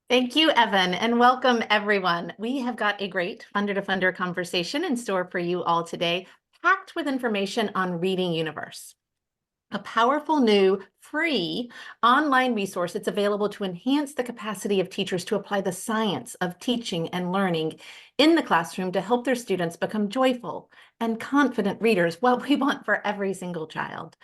Thank you, Evan, and welcome everyone. We have got a great Funder to Funder conversation in store for you all today, packed with information on Reading Universe, a powerful new free online resource that's available to enhance the capacity of teachers to apply the science of teaching and learning in the classroom to help their students become joyful and confident readers, what we want for every single child.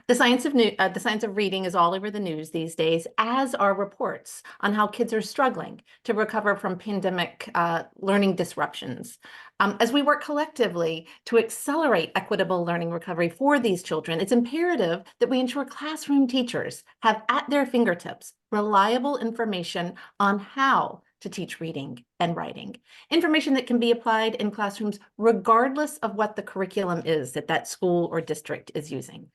The science of reading is all over the news these days, as are reports on how kids are struggling to recover from pandemic learning disruptions. As we work collectively to accelerate equitable learning recovery for these children, it's imperative that we ensure classroom teachers have at their fingertips reliable information on how to teach reading and writing, information that can be applied in classrooms regardless of what the curriculum is that that school or district is using.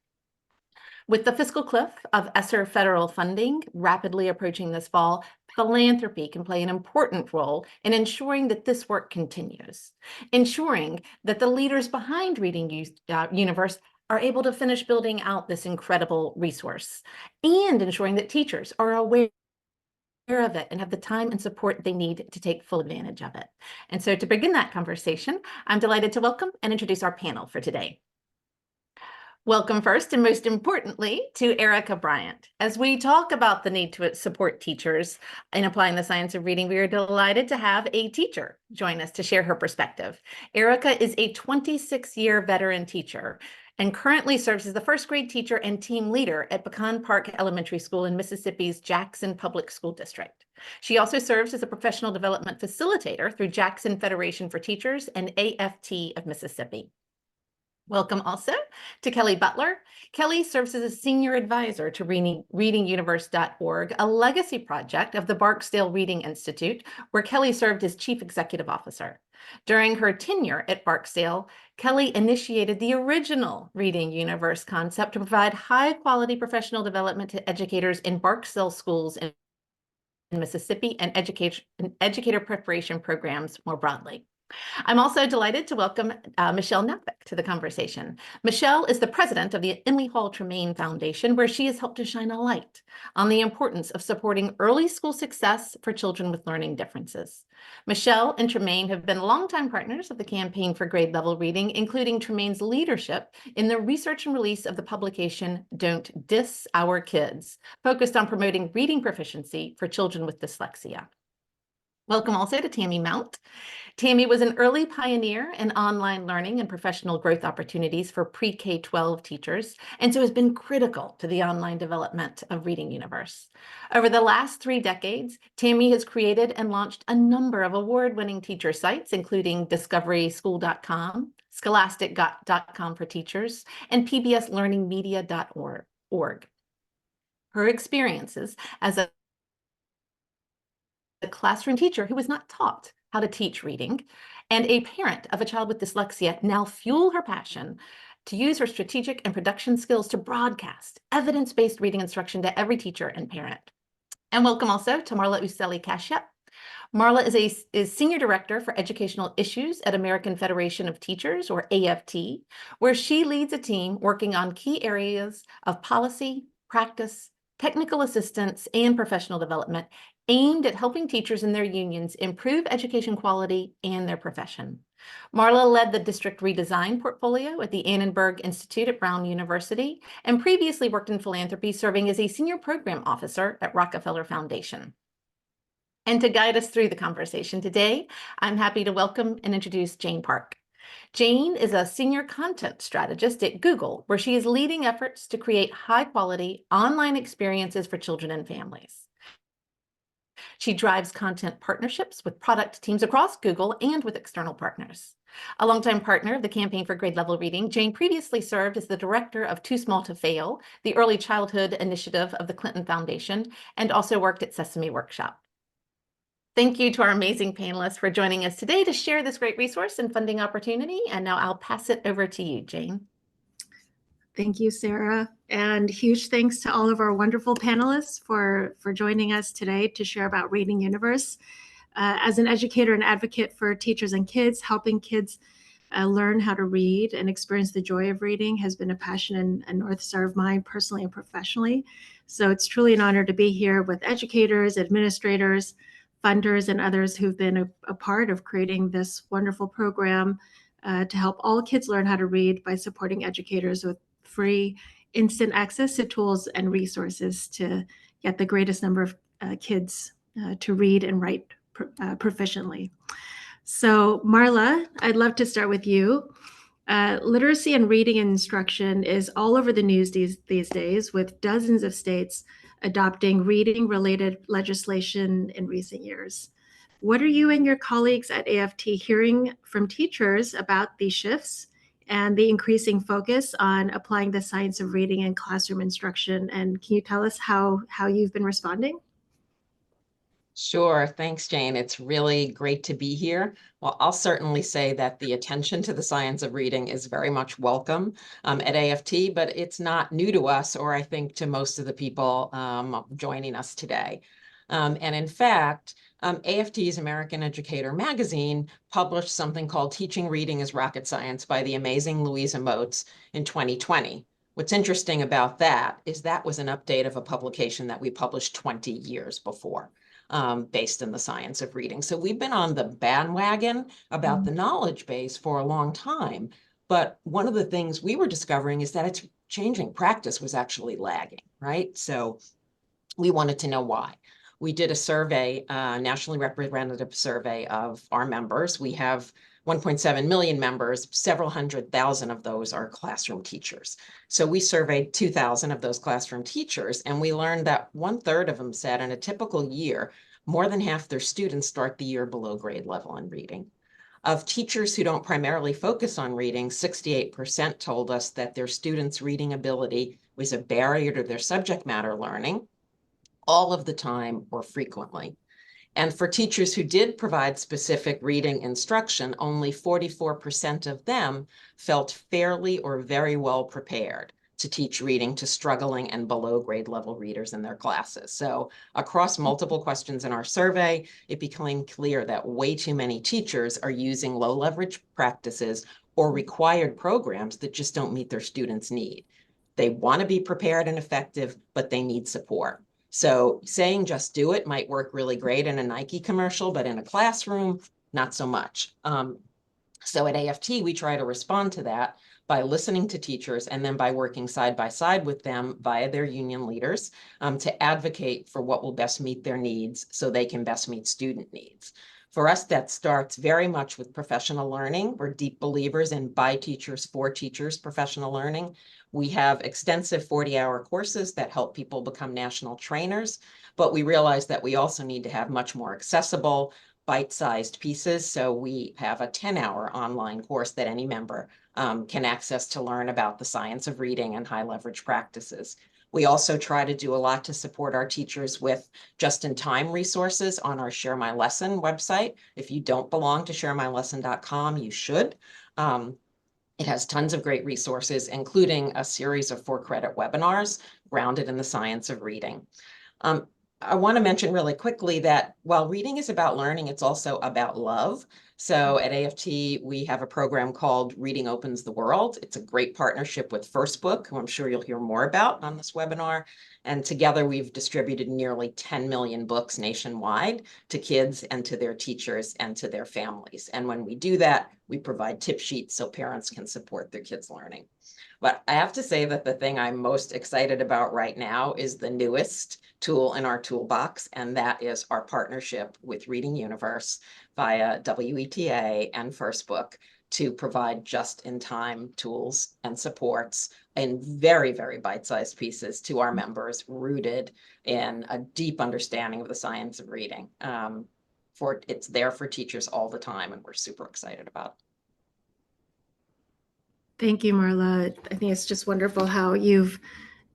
With the fiscal cliff of ESSER federal funding rapidly approaching this fall, philanthropy can play an important role in ensuring that this work continues, ensuring that the leaders behind Reading Universe are able to finish building out this incredible resource, and ensuring that teachers are aware of it and have the time and support they need to take full advantage of it. And so to begin that conversation, I'm delighted to welcome and introduce our panel for today. Welcome first, and most importantly, to Erica Bryant. As we talk about the need to support teachers in applying the science of reading, we are delighted to have a teacher join us to share her perspective. Erica is a 26-year veteran teacher and currently serves as the first grade teacher and team leader at Pecan Park Elementary School in Mississippi's Jackson Public School District. She also serves as a professional development facilitator through Jackson Federation for Teachers and AFT of Mississippi. Welcome also to Kelly Butler. Kelly serves as a senior advisor to readinguniverse.org, a legacy project of the Barksdale Reading Institute, where Kelly served as chief executive officer. During her tenure at Barksdale, Kelly initiated the original Reading Universe concept to provide high-quality professional development to educators in Barksdale schools in Mississippi and educator preparation programs more broadly. I'm also delighted to welcome Michelle Nafik to the conversation. Michelle is the president of the Emily Hall Tremaine Foundation, where she has helped to shine a light on the importance of supporting early school success for children with learning differences. Michelle and Tremaine have been longtime partners of the Campaign for Grade Level Reading, including Tremaine's leadership in the research and release of the publication Don't Diss Our Kids, focused on promoting reading proficiency for children with dyslexia. Welcome also to Tammy Mount. Tammy was an early pioneer in online learning and professional growth opportunities for pre-K-12 teachers, and so has been critical to the online development of Reading Universe. Over the last 3 decades, Tammy has created and launched a number of award-winning teacher sites, including discoveryschool.com, scholastic.com for teachers, and pbslearningmedia.org. Her experiences as a classroom teacher who was not taught how to teach reading, and a parent of a child with dyslexia now fuel her passion to use her strategic and production skills to broadcast evidence-based reading instruction to every teacher and parent. And welcome also to Marla Uselli-Kashyap. Marla is Senior Director for Educational Issues at American Federation of Teachers, or AFT, where she leads a team working on key areas of policy, practice, technical assistance, and professional development aimed at helping teachers and their unions improve education quality and their profession. Marla led the district redesign portfolio at the Annenberg Institute at Brown University and previously worked in philanthropy, serving as a senior program officer at Rockefeller Foundation. And to guide us through the conversation today, I'm happy to welcome and introduce Jane Park. Jane is a senior content strategist at Google, where she is leading efforts to create high-quality online experiences for children and families. She drives content partnerships with product teams across Google and with external partners. A longtime partner of the Campaign for Grade Level Reading, Jane previously served as the director of Too Small to Fail, the early childhood initiative of the Clinton Foundation, and also worked at Sesame Workshop. Thank you to our amazing panelists for joining us today to share this great resource and funding opportunity. And now I'll pass it over to you, Jane. Thank you, Sarah. And huge thanks to all of our wonderful panelists for joining us today to share about Reading Universe. As an educator and advocate for teachers and kids, helping kids learn how to read and experience the joy of reading has been a passion and a North Star of mine personally and professionally. So it's truly an honor to be here with educators, administrators, funders and others who've been a part of creating this wonderful program to help all kids learn how to read by supporting educators with free, instant access to tools and resources to get the greatest number of kids to read and write proficiently. So Marla, I'd love to start with you. Literacy and reading instruction is all over the news these days, with dozens of states adopting reading-related legislation in recent years. What are you and your colleagues at AFT hearing from teachers about these shifts and the increasing focus on applying the science of reading in classroom instruction? And can you tell us how you've been responding? Sure. Thanks, Jane. It's really great to be here. Well, I'll certainly say that the attention to the science of reading is very much welcome at AFT, but it's not new to us, or I think to most of the people joining us today. And in fact, AFT's American Educator magazine published something called Teaching Reading is Rocket Science by the amazing Louisa Moats in 2020. What's interesting about that is that was an update of a publication that we published 20 years before. Based in the science of reading. So we've been on the bandwagon about the knowledge base for a long time. But one of the things we were discovering is that it's changing. Practice was actually lagging, right? So we wanted to know why. We did a survey, nationally representative survey of our members. We have 1.7 million members, several 100,000 of those are classroom teachers. So we surveyed 2,000 of those classroom teachers, and we learned that 1/3 of them said in a typical year, more than half their students start the year below grade level in reading. Of teachers who don't primarily focus on reading, 68% told us that their students' reading ability was a barrier to their subject matter learning all of the time or frequently. And for teachers who did provide specific reading instruction, only 44% of them felt fairly or very well prepared to teach reading to struggling and below grade level readers in their classes. So across multiple questions in our survey, it became clear that way too many teachers are using low leverage practices or required programs that just don't meet their students' need. They want to be prepared and effective, but they need support. So saying just do it might work really great in a Nike commercial, but in a classroom, not so much. So at AFT, we try to respond to that by listening to teachers and then by working side by side with them via their union leaders to advocate for what will best meet their needs so they can best meet student needs. For us, that starts very much with professional learning. We're deep believers in by teachers, for teachers, professional learning. We have extensive 40-hour courses that help people become national trainers, but we realize that we also need to have much more accessible, bite-sized pieces. So we have a 10-hour online course that any member can access to learn about the science of reading and high leverage practices. We also try to do a lot to support our teachers with just-in-time resources on our Share My Lesson website. If you don't belong to sharemylesson.com, you should. It has tons of great resources, including a series of 4-credit webinars grounded in the science of reading. I want to mention really quickly that while reading is about learning, it's also about love. So at AFT, we have a program called Reading Opens the World. It's a great partnership with First Book, who I'm sure you'll hear more about on this webinar. And together we've distributed nearly 10 million books nationwide to kids and to their teachers and to their families. And when we do that, we provide tip sheets so parents can support their kids' learning. But I have to say that the thing I'm most excited about right now is the newest tool in our toolbox, and that is our partnership with Reading Universe via WETA and First Book to provide just-in-time tools and supports in very, very bite-sized pieces to our members, rooted in a deep understanding of the science of reading. It's there for teachers all the time, and we're super excited about it. Thank you, Marla. I think it's just wonderful how you've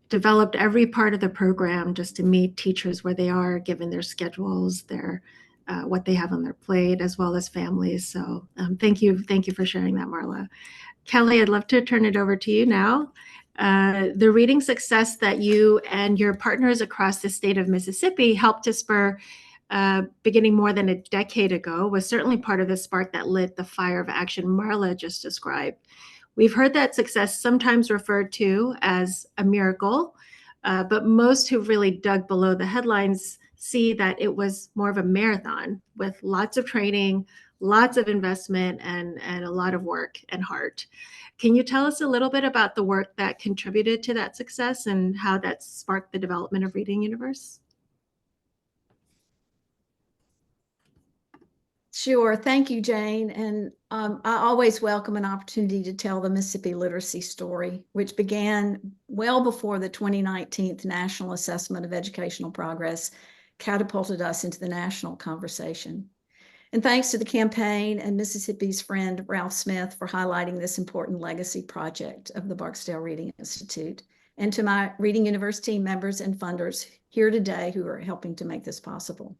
developed every part of the program just to meet teachers where they are, given their schedules, their what they have on their plate, as well as families. So thank you for sharing that, Marla. Kelly, I'd love to turn it over to you now. The reading success that you and your partners across the state of Mississippi helped to spur beginning more than a decade ago was certainly part of the spark that lit the fire of action Marla just described. We've heard that success sometimes referred to as a miracle, but most who've really dug below the headlines see that it was more of a marathon with lots of training, lots of investment, and a lot of work and heart. Can you tell us a little bit about the work that contributed to that success and how that sparked the development of Reading Universe? Sure. Thank you, Jane. And I always welcome an opportunity to tell the Mississippi literacy story, which began well before the 2019 National Assessment of Educational Progress catapulted us into the national conversation. And thanks to the campaign and Mississippi's friend Ralph Smith for highlighting this important legacy project of the Barksdale Reading Institute, and to my Reading Universe team members and funders here today who are helping to make this possible.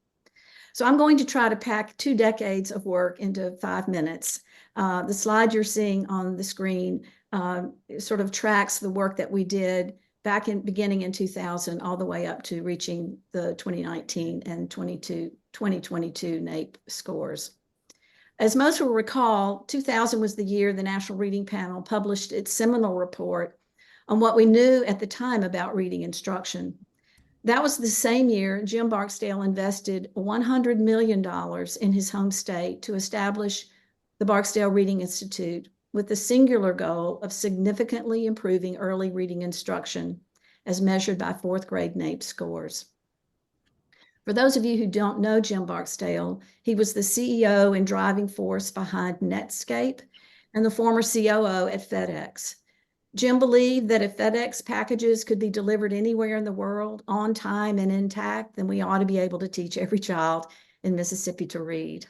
So I'm going to try to pack 2 decades of work into 5 minutes. The slide you're seeing on the screen sort of tracks the work that we did beginning in 2000 all the way up to reaching the 2019 and 2022 NAEP scores. As most will recall, 2000 was the year the National Reading Panel published its seminal report on what we knew at the time about reading instruction. That was the same year Jim Barksdale invested $100 million in his home state to establish the Barksdale Reading Institute with the singular goal of significantly improving early reading instruction as measured by 4th grade NAEP scores. For those of you who don't know Jim Barksdale, he was the CEO and driving force behind Netscape and the former COO at FedEx. Jim believed that if FedEx packages could be delivered anywhere in the world on time and intact, then we ought to be able to teach every child in Mississippi to read.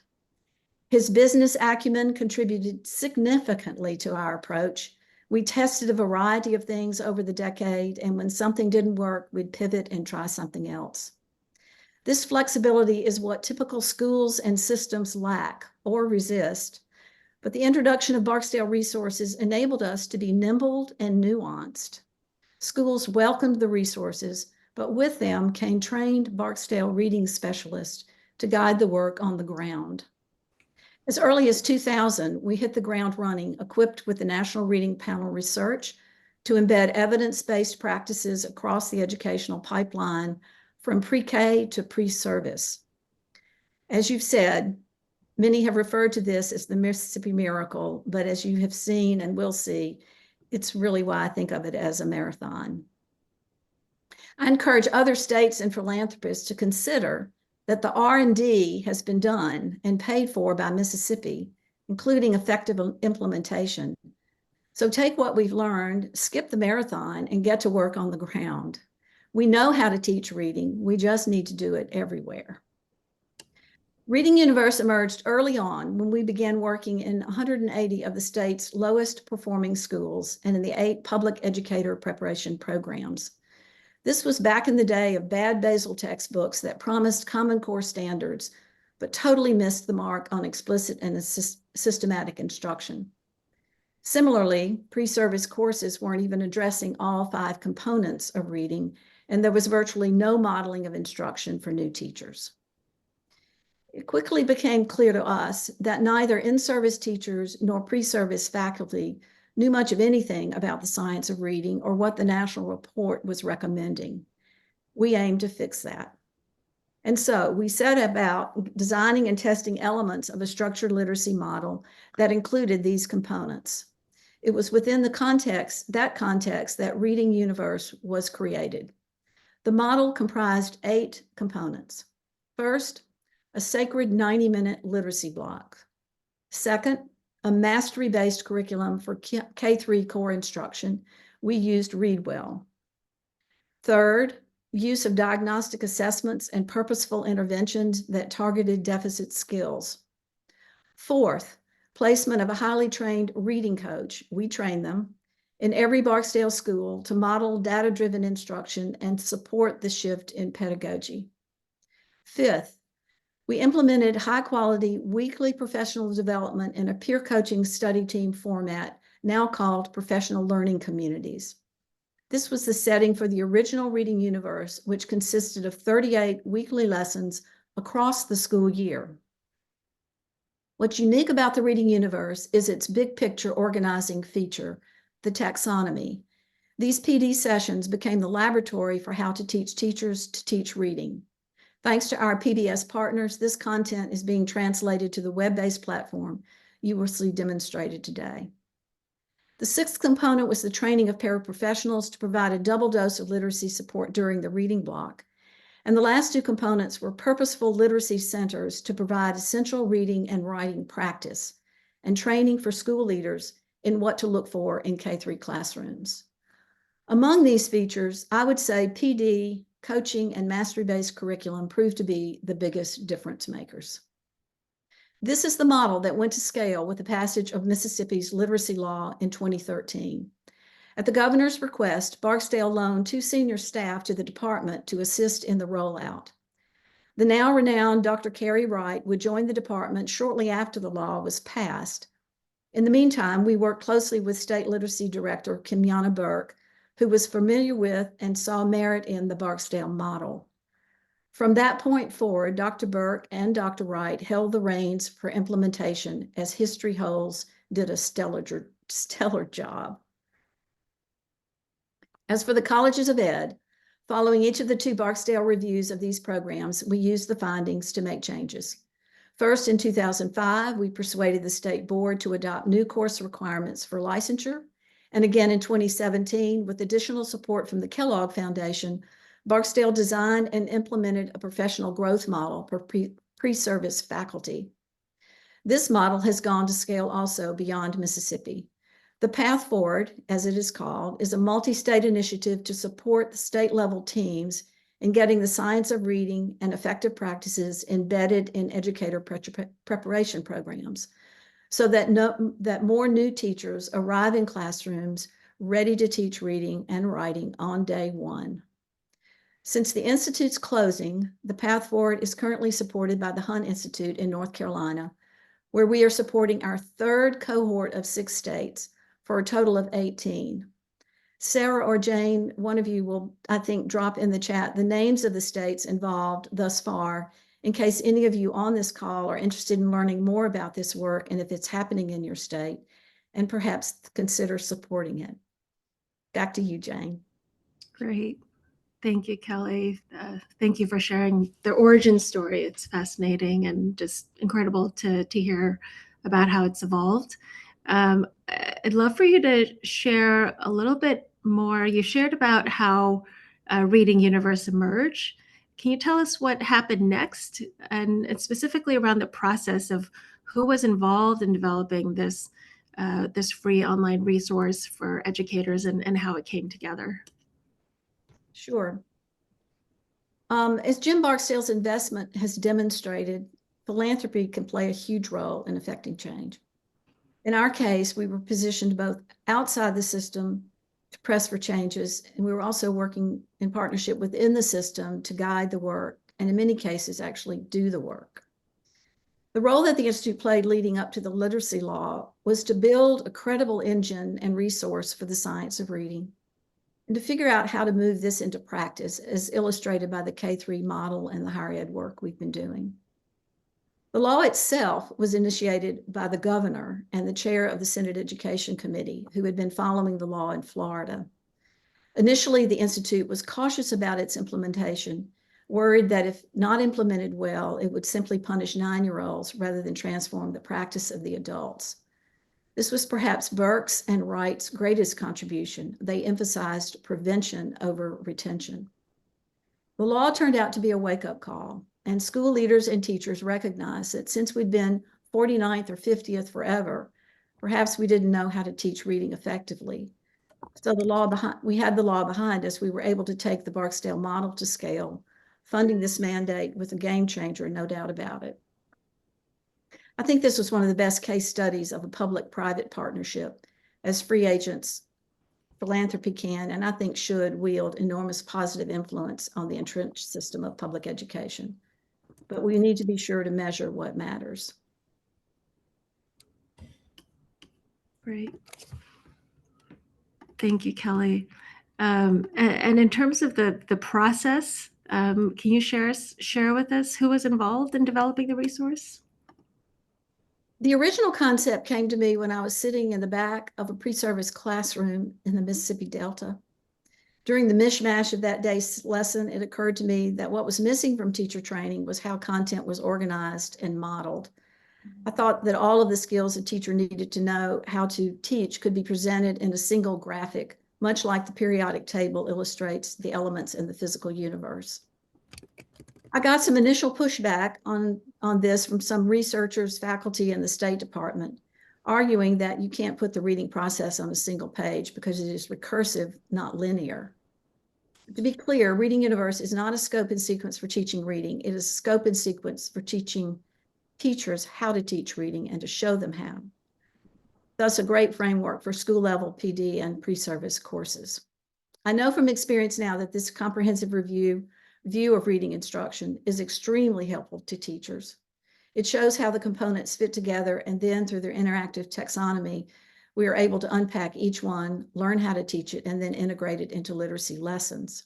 His business acumen contributed significantly to our approach. We tested a variety of things over the decade, and when something didn't work, we'd pivot and try something else. This flexibility is what typical schools and systems lack or resist. But the introduction of Barksdale resources enabled us to be nimble and nuanced. Schools welcomed the resources, but with them came trained Barksdale reading specialists to guide the work on the ground. As early as 2000, we hit the ground running, equipped with the National Reading Panel research to embed evidence-based practices across the educational pipeline from pre-K to pre-service. As you've said, many have referred to this as the Mississippi Miracle, but as you have seen and will see, it's really why I think of it as a marathon. I encourage other states and philanthropists to consider that the R&D has been done and paid for by Mississippi, including effective implementation. So take what we've learned, skip the marathon, and get to work on the ground. We know how to teach reading. We just need to do it everywhere. Reading Universe emerged early on when we began working in 180 of the state's lowest performing schools and in the 8 public educator preparation programs. This was back in the day of bad Basel textbooks that promised Common Core standards, but totally missed the mark on explicit and systematic instruction. Similarly, pre-service courses weren't even addressing all 5 components of reading, and there was virtually no modeling of instruction for new teachers. It quickly became clear to us that neither in-service teachers nor pre-service faculty knew much of anything about the science of reading or what the national report was recommending. We aimed to fix that. And so we set about designing and testing elements of a structured literacy model that included these components. It was within the context that Reading Universe was created. The model comprised 8 components. First, a sacred 90-minute literacy block. Second, a mastery-based curriculum for K-3 core instruction. We used ReadWell. Third, use of diagnostic assessments and purposeful interventions that targeted deficit skills. Fourth, placement of a highly trained reading coach, we train them, in every Barksdale school to model data-driven instruction and support the shift in pedagogy. Fifth, we implemented high-quality weekly professional development in a peer coaching study team format, now called professional learning communities. This was the setting for the original Reading Universe, which consisted of 38 weekly lessons across the school year. What's unique about the Reading Universe is its big picture organizing feature, the taxonomy. These PD sessions became the laboratory for how to teach teachers to teach reading. Thanks to our PBS partners, this content is being translated to the web-based platform you will see demonstrated today. The sixth component was the training of paraprofessionals to provide a double dose of literacy support during the reading block. And the last two components were purposeful literacy centers to provide essential reading and writing practice and training for school leaders in what to look for in K-3 classrooms. Among these features, I would say PD, coaching, and mastery-based curriculum proved to be the biggest difference makers. This is the model that went to scale with the passage of Mississippi's literacy law in 2013. At the governor's request, Barksdale loaned 2 senior staff to the department to assist in the rollout. The now renowned Dr. Carrie Wright would join the department shortly after the law was passed. In the meantime, we worked closely with State Literacy Director Kimyana Burke, who was familiar with and saw merit in the Barksdale model. From that point forward, Dr. Burke and Dr. Wright held the reins for implementation as History Holes did a stellar job. As for the colleges of ed, following each of the 2 Barksdale reviews of these programs, we used the findings to make changes. First, in 2005, we persuaded the state board to adopt new course requirements for licensure. And again in 2017, with additional support from the Kellogg Foundation, Barksdale designed and implemented a professional growth model for pre-service faculty. This model has gone to scale also beyond Mississippi. The Path Forward, as it is called, is a multi-state initiative to support the state-level teams in getting the science of reading and effective practices embedded in educator preparation programs, so that more new teachers arrive in classrooms ready to teach reading and writing on day 1. Since the Institute's closing, the Path Forward is currently supported by the Hunt Institute in North Carolina, where we are supporting our 3rd cohort of 6 states for a total of 18. Sarah or Jane, one of you will, I think, drop in the chat the names of the states involved thus far, in case any of you on this call are interested in learning more about this work and if it's happening in your state, and perhaps consider supporting it. Back to you, Jane. Great. Thank you, Kelly. Thank you for sharing the origin story. It's fascinating and just incredible to hear about how it's evolved. I'd love for you to share a little bit more. You shared about how Reading Universe emerged. Can you tell us what happened next, and specifically around the process of who was involved in developing this free online resource for educators and how it came together? Sure. As Jim Barksdale's investment has demonstrated, philanthropy can play a huge role in affecting change. In our case, we were positioned both outside the system to press for changes, and we were also working in partnership within the system to guide the work, and in many cases, actually do the work. The role that the Institute played leading up to the literacy law was to build a credible engine and resource for the science of reading, and to figure out how to move this into practice, as illustrated by the K-3 model and the higher ed work we've been doing. The law itself was initiated by the governor and the chair of the Senate Education Committee, who had been following the law in Florida. Initially, the Institute was cautious about its implementation, worried that if not implemented well, it would simply punish 9-year-olds rather than transform the practice of the adults. This was perhaps Burke's and Wright's greatest contribution. They emphasized prevention over retention. The law turned out to be a wake-up call, and school leaders and teachers recognized that since we'd been 49th or 50th forever, perhaps we didn't know how to teach reading effectively. So we had the law behind us. We were able to take the Barksdale model to scale, funding this mandate with a game changer, no doubt about it. I think this was one of the best case studies of a public-private partnership, as free agents philanthropy can, and I think should, wield enormous positive influence on the entrenched system of public education. But we need to be sure to measure what matters. Great. Thank you, Kelly. And in terms of the process, can you share with us who was involved in developing the resource? The original concept came to me when I was sitting in the back of a pre-service classroom in the Mississippi Delta. During the mishmash of that day's lesson, it occurred to me that what was missing from teacher training was how content was organized and modeled. I thought that all of the skills a teacher needed to know how to teach could be presented in a single graphic, much like the periodic table illustrates the elements in the physical universe. I got some initial pushback on this from some researchers, faculty, and the State Department, arguing that you can't put the reading process on a single page because it is recursive, not linear. To be clear, Reading Universe is not a scope and sequence for teaching reading. It is a scope and sequence for teaching teachers how to teach reading and to show them how. Thus, a great framework for school-level PD and pre-service courses. I know from experience now that this comprehensive view of reading instruction is extremely helpful to teachers. It shows how the components fit together, and then through their interactive taxonomy, we are able to unpack each one, learn how to teach it, and then integrate it into literacy lessons.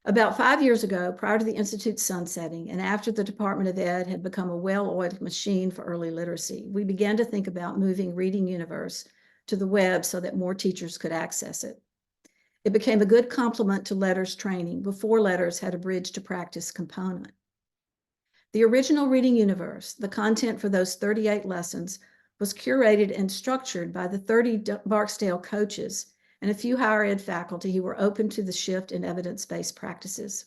About 5 years ago, prior to the Institute's sunsetting, and after the Department of Ed had become a well-oiled machine for early literacy, we began to think about moving Reading Universe to the web so that more teachers could access it. It became a good complement to Letters training before Letters had a bridge to practice component. The original Reading Universe, the content for those 38 lessons, was curated and structured by the 30 Barksdale coaches and a few higher ed faculty who were open to the shift in evidence-based practices.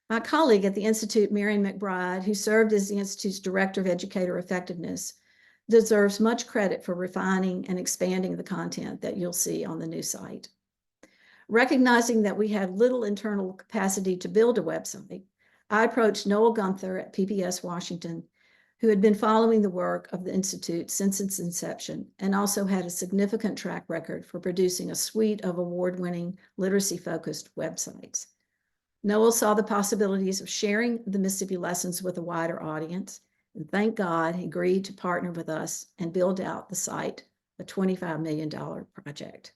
My colleague at the Institute, Marion McBride, who served as the Institute's Director of Educator Effectiveness, deserves much credit for refining and expanding the content that you'll see on the new site. Recognizing that we had little internal capacity to build a website, I approached Noel Gunther at PBS Washington, who had been following the work of the Institute since its inception and also had a significant track record for producing a suite of award-winning literacy-focused websites. Noel saw the possibilities of sharing the Mississippi lessons with a wider audience, and thank God he agreed to partner with us and build out the site, a $25 million project.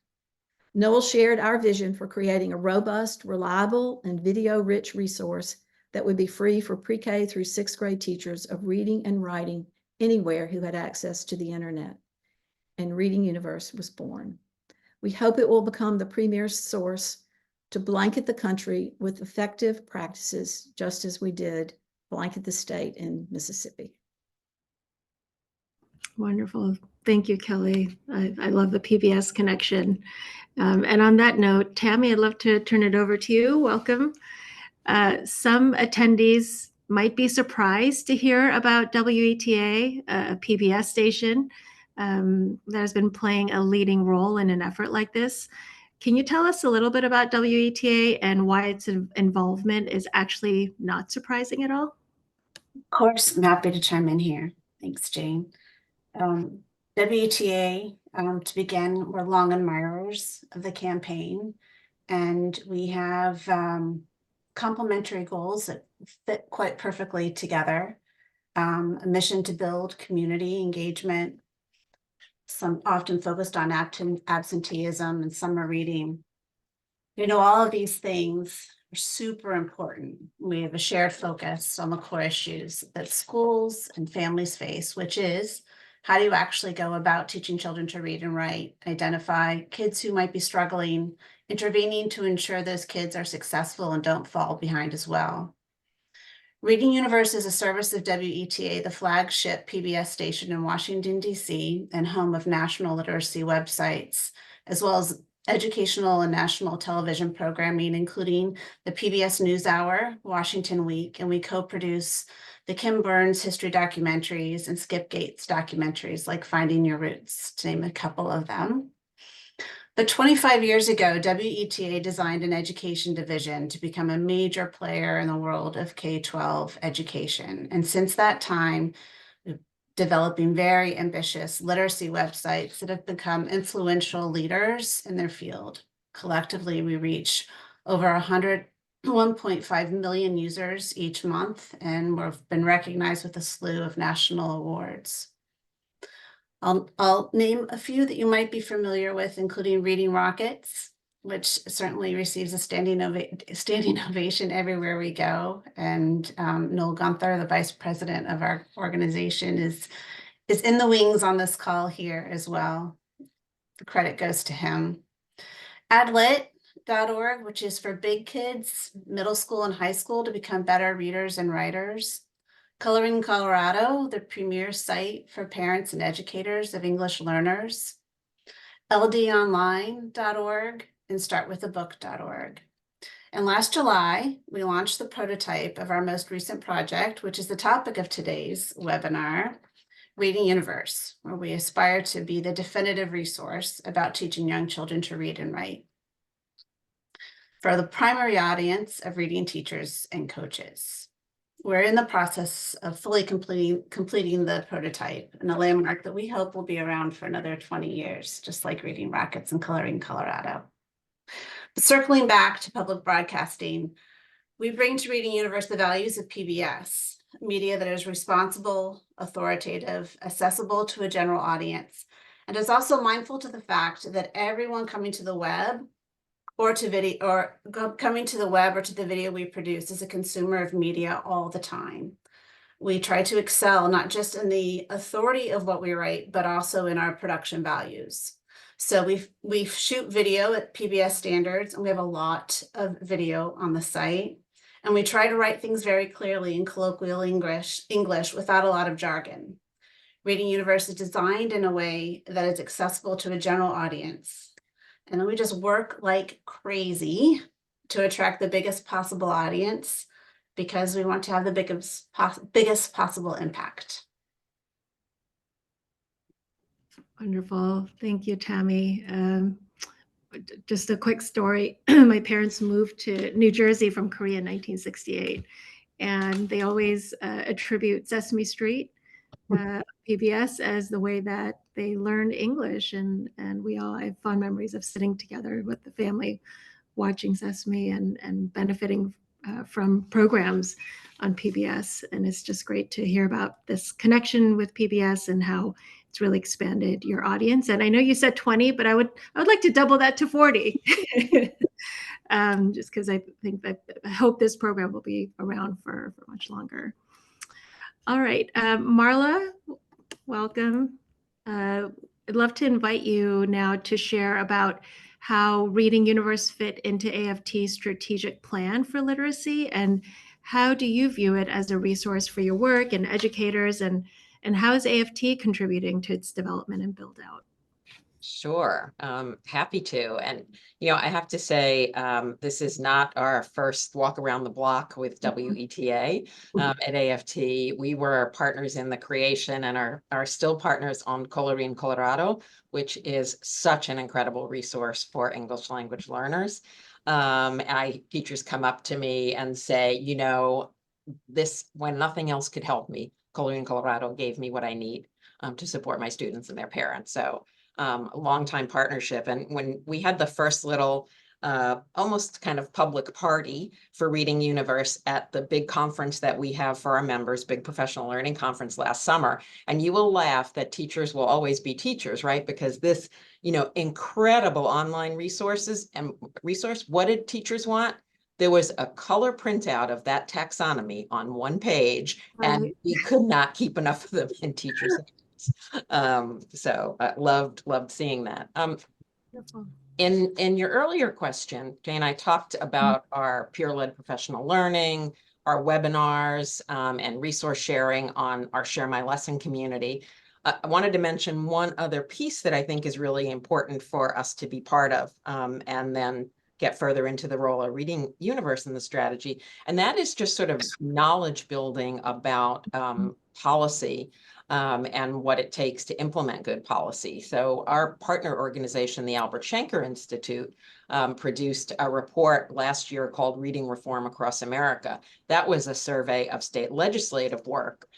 Noel shared our vision for creating a robust, reliable, and video-rich resource that would be free for pre-K through 6th grade teachers of reading and writing anywhere who had access to the internet. And Reading Universe was born. We hope it will become the premier source to blanket the country with effective practices, just as we did blanket the state in Mississippi. Wonderful. Thank you, Kelly. I love the PBS connection. And on that note, Tammy, I'd love to turn it over to you. Welcome. Some attendees might be surprised to hear about WETA, a PBS station that has been playing a leading role in an effort like this. Can you tell us a little bit about WETA and why its involvement is actually not surprising at all? Of course, I'm happy to chime in here. Thanks, Jane. WETA, to begin, we're long admirers of the campaign, and we have complementary goals that fit quite perfectly together. A mission to build community engagement, some often focused on absenteeism and summer reading. You know, all of these things are super important. We have a shared focus on the core issues that schools and families face, which is how do you actually go about teaching children to read and write, identify kids who might be struggling, intervening to ensure those kids are successful and don't fall behind as well. Reading Universe is a service of WETA, the flagship PBS station in Washington, D.C., and home of national literacy websites, as well as educational and national television programming, including the PBS NewsHour, Washington Week, and we co-produce the Kim Burns history documentaries and Skip Gates documentaries like Finding Your Roots, to name a couple of them. But 25 years ago, WETA designed an education division to become a major player in the world of K-12 education. And since that time, developing very ambitious literacy websites that have become influential leaders in their field. Collectively, we reach over 1.5 million users each month, and we've been recognized with a slew of national awards. I'll name a few that you might be familiar with, including Reading Rockets, which certainly receives a standing ovation everywhere we go. And Noel Gunther, the vice president of our organization, is in the wings on this call here as well. The credit goes to him. AdLit, equitable.org, which is for big kids, middle school and high school, to become better readers and writers. Coloring Colorado, the premier site for parents and educators of English learners. ldonline.org and startwithabook.org. And last July, we launched the prototype of our most recent project, which is the topic of today's webinar, Reading Universe, where we aspire to be the definitive resource about teaching young children to read and write for the primary audience of reading teachers and coaches. We're in the process of fully completing the prototype, and a landmark that we hope will be around for another 20 years, just like Reading Rockets and Coloring Colorado. But circling back to public broadcasting, we bring to Reading Universe the values of PBS, media that is responsible, authoritative, accessible to a general audience, and is also mindful to the fact that everyone coming to the web or to video or coming to the web or to the video we produce is a consumer of media all the time. We try to excel not just in the authority of what we write, but also in our production values. So we shoot video at PBS standards, and we have a lot of video on the site. And we try to write things very clearly in colloquial English without a lot of jargon. Reading Universe is designed in a way that is accessible to a general audience. And then we just work like crazy to attract the biggest possible audience because we want to have the biggest possible impact. Wonderful. Thank you, Tammy. Just a quick story. My parents moved to New Jersey from Korea in 1968, and they always attribute Sesame Street, PBS, as the way that they learned English. And we all have fond memories of sitting together with the family watching Sesame and benefiting from programs on PBS. And it's just great to hear about this connection with PBS and how it's really expanded your audience. And I know you said 20, but I would like to double that to 40. Just because I hope this program will be around for much longer. All right, Marla, welcome. I'd love to invite you now to share about how Reading Universe fit into AFT's strategic plan for literacy, and how do you view it as a resource for your work and educators, and how is AFT contributing to its development and build out? Sure, happy to. And, I have to say, this is not our first walk around the block with WETA at AFT. We were partners in the creation and are still partners on Coloring Colorado, which is such an incredible resource for English language learners. Teachers come up to me and say, this, when nothing else could help me, Coloring Colorado gave me what I need to support my students and their parents. So a long-time partnership. And when we had the first little almost kind of public party for Reading Universe at the big conference that we have for our members, big professional learning conference last summer, and you will laugh that teachers will always be teachers, right? Because this, incredible online resources and what did teachers want? There was a color printout of that taxonomy on one page, and we could not keep enough of them in teachers' hands. So I loved seeing that. In your earlier question, Jane, I talked about our peer-led professional learning, our webinars, and resource sharing on our Share My Lesson community. I wanted to mention one other piece that I think is really important for us to be part of, and then get further into the role of Reading Universe in the strategy. And that is just sort of knowledge building about policy and what it takes to implement good policy. So our partner organization, the Albert Shanker Institute, produced a report last year called Reading Reform Across America. That was a survey of state legislative work,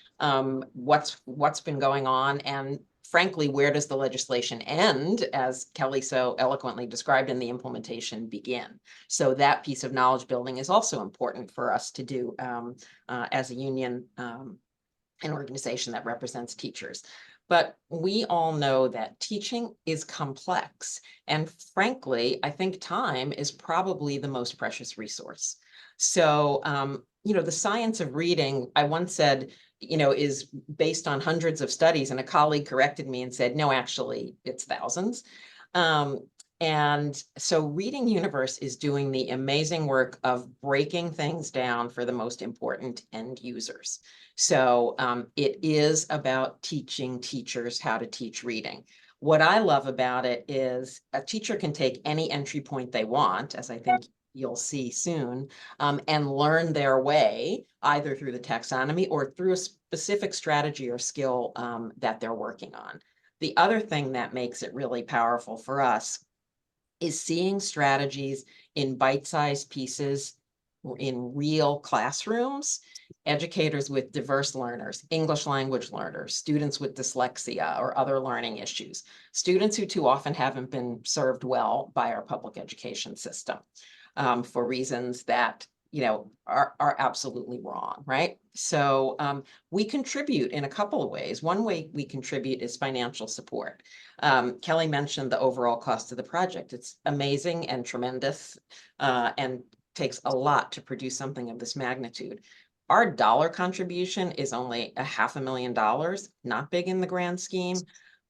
what's been going on, and frankly, where does the legislation end, as Kelly so eloquently described, and the implementation begin? So that piece of knowledge building is also important for us to do as a union, an organization that represents teachers. But we all know that teaching is complex. And frankly, I think time is probably the most precious resource. So, the science of reading, I once said, is based on hundreds of studies, and a colleague corrected me and said, no, actually, it's thousands. And so Reading Universe is doing the amazing work of breaking things down for the most important end users. So it is about teaching teachers how to teach reading. What I love about it is a teacher can take any entry point they want, as I think you'll see soon, and learn their way either through the taxonomy or through a specific strategy or skill that they're working on. The other thing that makes it really powerful for us is seeing strategies in bite-sized pieces in real classrooms, educators with diverse learners, English language learners, students with dyslexia or other learning issues, students who too often haven't been served well by our public education system for reasons that are absolutely wrong, right? So we contribute in a couple of ways. One way we contribute is financial support. Kelly mentioned the overall cost of the project. It's amazing and tremendous and takes a lot to produce something of this magnitude. Our dollar contribution is only $500,000, not big in the grand scheme,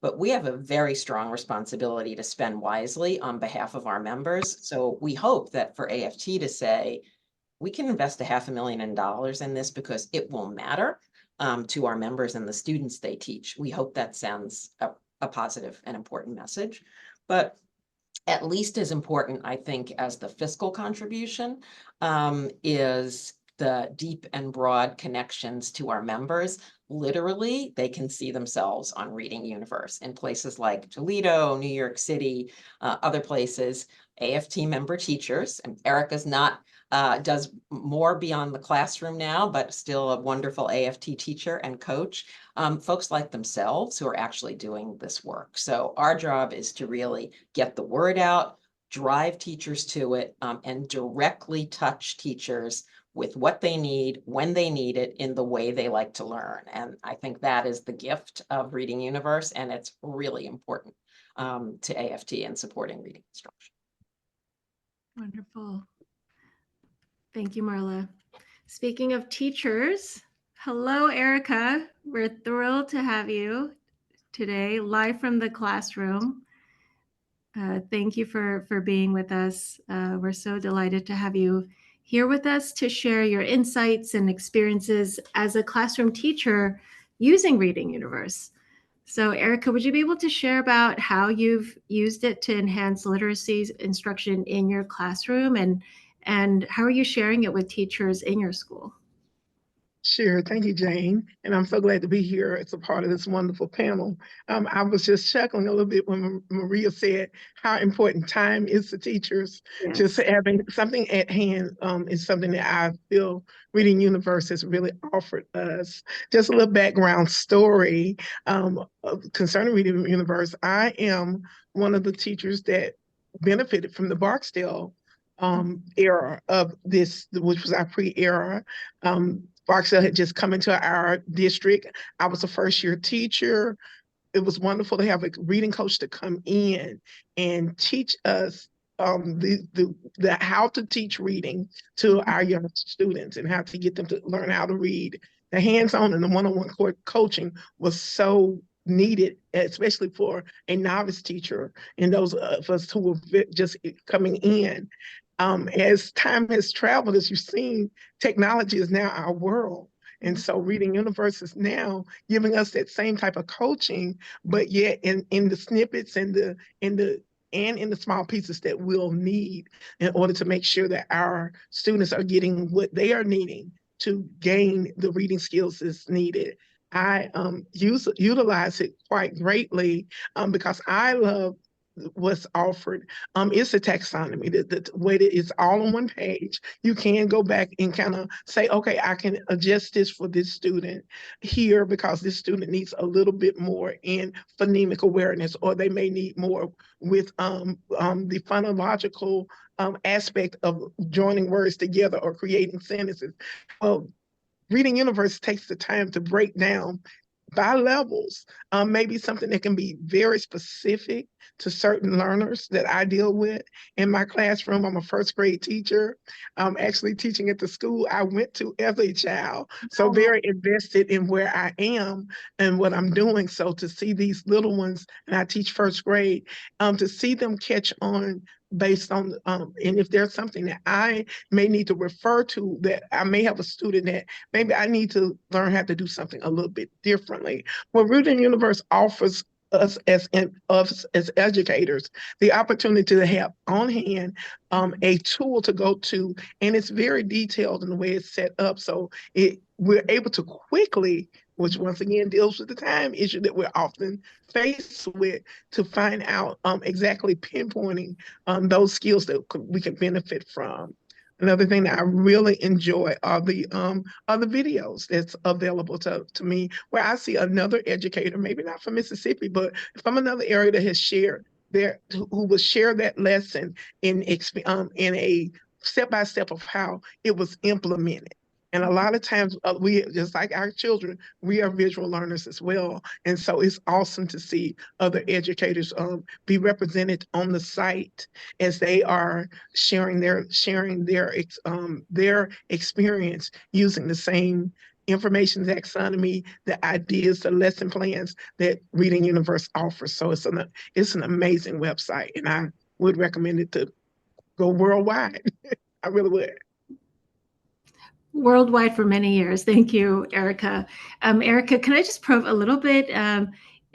but we have a very strong responsibility to spend wisely on behalf of our members. So we hope that for AFT to say, we can invest $500,000 in this because it will matter to our members and the students they teach. We hope that sends a positive and important message. But at least as important, I think, as the fiscal contribution is the deep and broad connections to our members. Literally, they can see themselves on Reading Universe in places like Toledo, New York City, other places. AFT member teachers, and Erica's does more beyond the classroom now, but still a wonderful AFT teacher and coach. Folks like themselves who are actually doing this work. So our job is to really get the word out, drive teachers to it, and directly touch teachers with what they need, when they need it, in the way they like to learn. And I think that is the gift of Reading Universe, and it's really important to AFT in supporting reading instruction. Wonderful. Thank you, Marla. Speaking of teachers, hello, Erica. We're thrilled to have you today, live from the classroom. Thank you for being with us. We're so delighted to have you here with us to share your insights and experiences as a classroom teacher using Reading Universe. So Erica, would you be able to share about how you've used it to enhance literacy instruction in your classroom, and how are you sharing it with teachers in your school? Sure. Thank you, Jane. And I'm so glad to be here as a part of this wonderful panel. I was just chuckling a little bit when Maria said how important time is to teachers. Yes. Just having something at hand is something that I feel Reading Universe has really offered us. Just a little background story concerning Reading Universe. I am one of the teachers that benefited from the Barksdale era of this, which was our pre-era. Barksdale had just come into our district. I was a first-year teacher. It was wonderful to have a reading coach to come in and teach us the how to teach reading to our young students and how to get them to learn how to read. The hands-on and the one-on-one coaching was so needed, especially for a novice teacher and those of us who were just coming in. As time has traveled, as you've seen, technology is now our world. And so Reading Universe is now giving us that same type of coaching, but yet in the snippets and in the small pieces that we'll need in order to make sure that our students are getting what they are needing to gain the reading skills that's needed. I utilize it quite greatly because I love what's offered. It's a taxonomy, the way that it's all on one page. You can go back and kind of say, okay, I can adjust this for this student here because this student needs a little bit more in phonemic awareness, or they may need more with the phonological aspect of joining words together or creating sentences. Well, Reading Universe takes the time to break down by levels, maybe something that can be very specific to certain learners that I deal with. In my classroom, I'm a first grade teacher. I'm actually teaching at the school I went to as a child. So very invested in where I am and what I'm doing. So to see these little ones, and I teach first grade, to see them catch on based on, and if there's something that I may need to refer to, that I may have a student that maybe I need to learn how to do something a little bit differently. Well, Reading Universe offers us as educators the opportunity to have on hand a tool to go to, and it's very detailed in the way it's set up. So we're able to quickly, which once again deals with the time issue that we're often faced with, to find out exactly pinpointing those skills that we can benefit from. Another thing that I really enjoy are the videos that's available to me, where I see another educator, maybe not from Mississippi, but from another area that has shared who will share that lesson in a step-by-step of how it was implemented. And a lot of times, we, just like our children, we are visual learners as well. And so it's awesome to see other educators be represented on the site as they are sharing their experience using the same information taxonomy, the ideas, the lesson plans that Reading Universe offers. So it's an amazing website, and I would recommend it to go worldwide. I really would. Worldwide for many years. Thank you, Erica. Erica, can I just probe a little bit?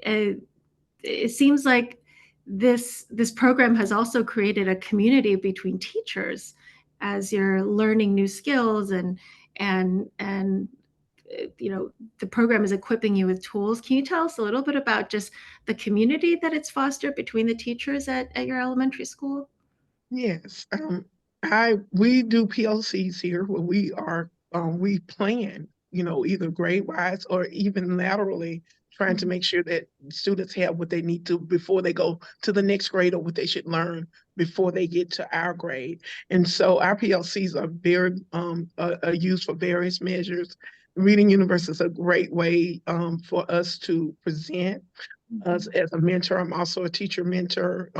It seems like this program has also created a community between teachers as you're learning new skills, and the program is equipping you with tools. Can you tell us a little bit about just the community that it's fostered between the teachers at your elementary school? Yes, we do PLCs here where we plan, either grade wise or even laterally, trying to make sure that students have what they need to before they go to the next grade, or what they should learn before they get to our grade. And so our PLCs are very are used for various measures. Reading Universe is a great way for us to present us as a mentor. I'm also a teacher mentor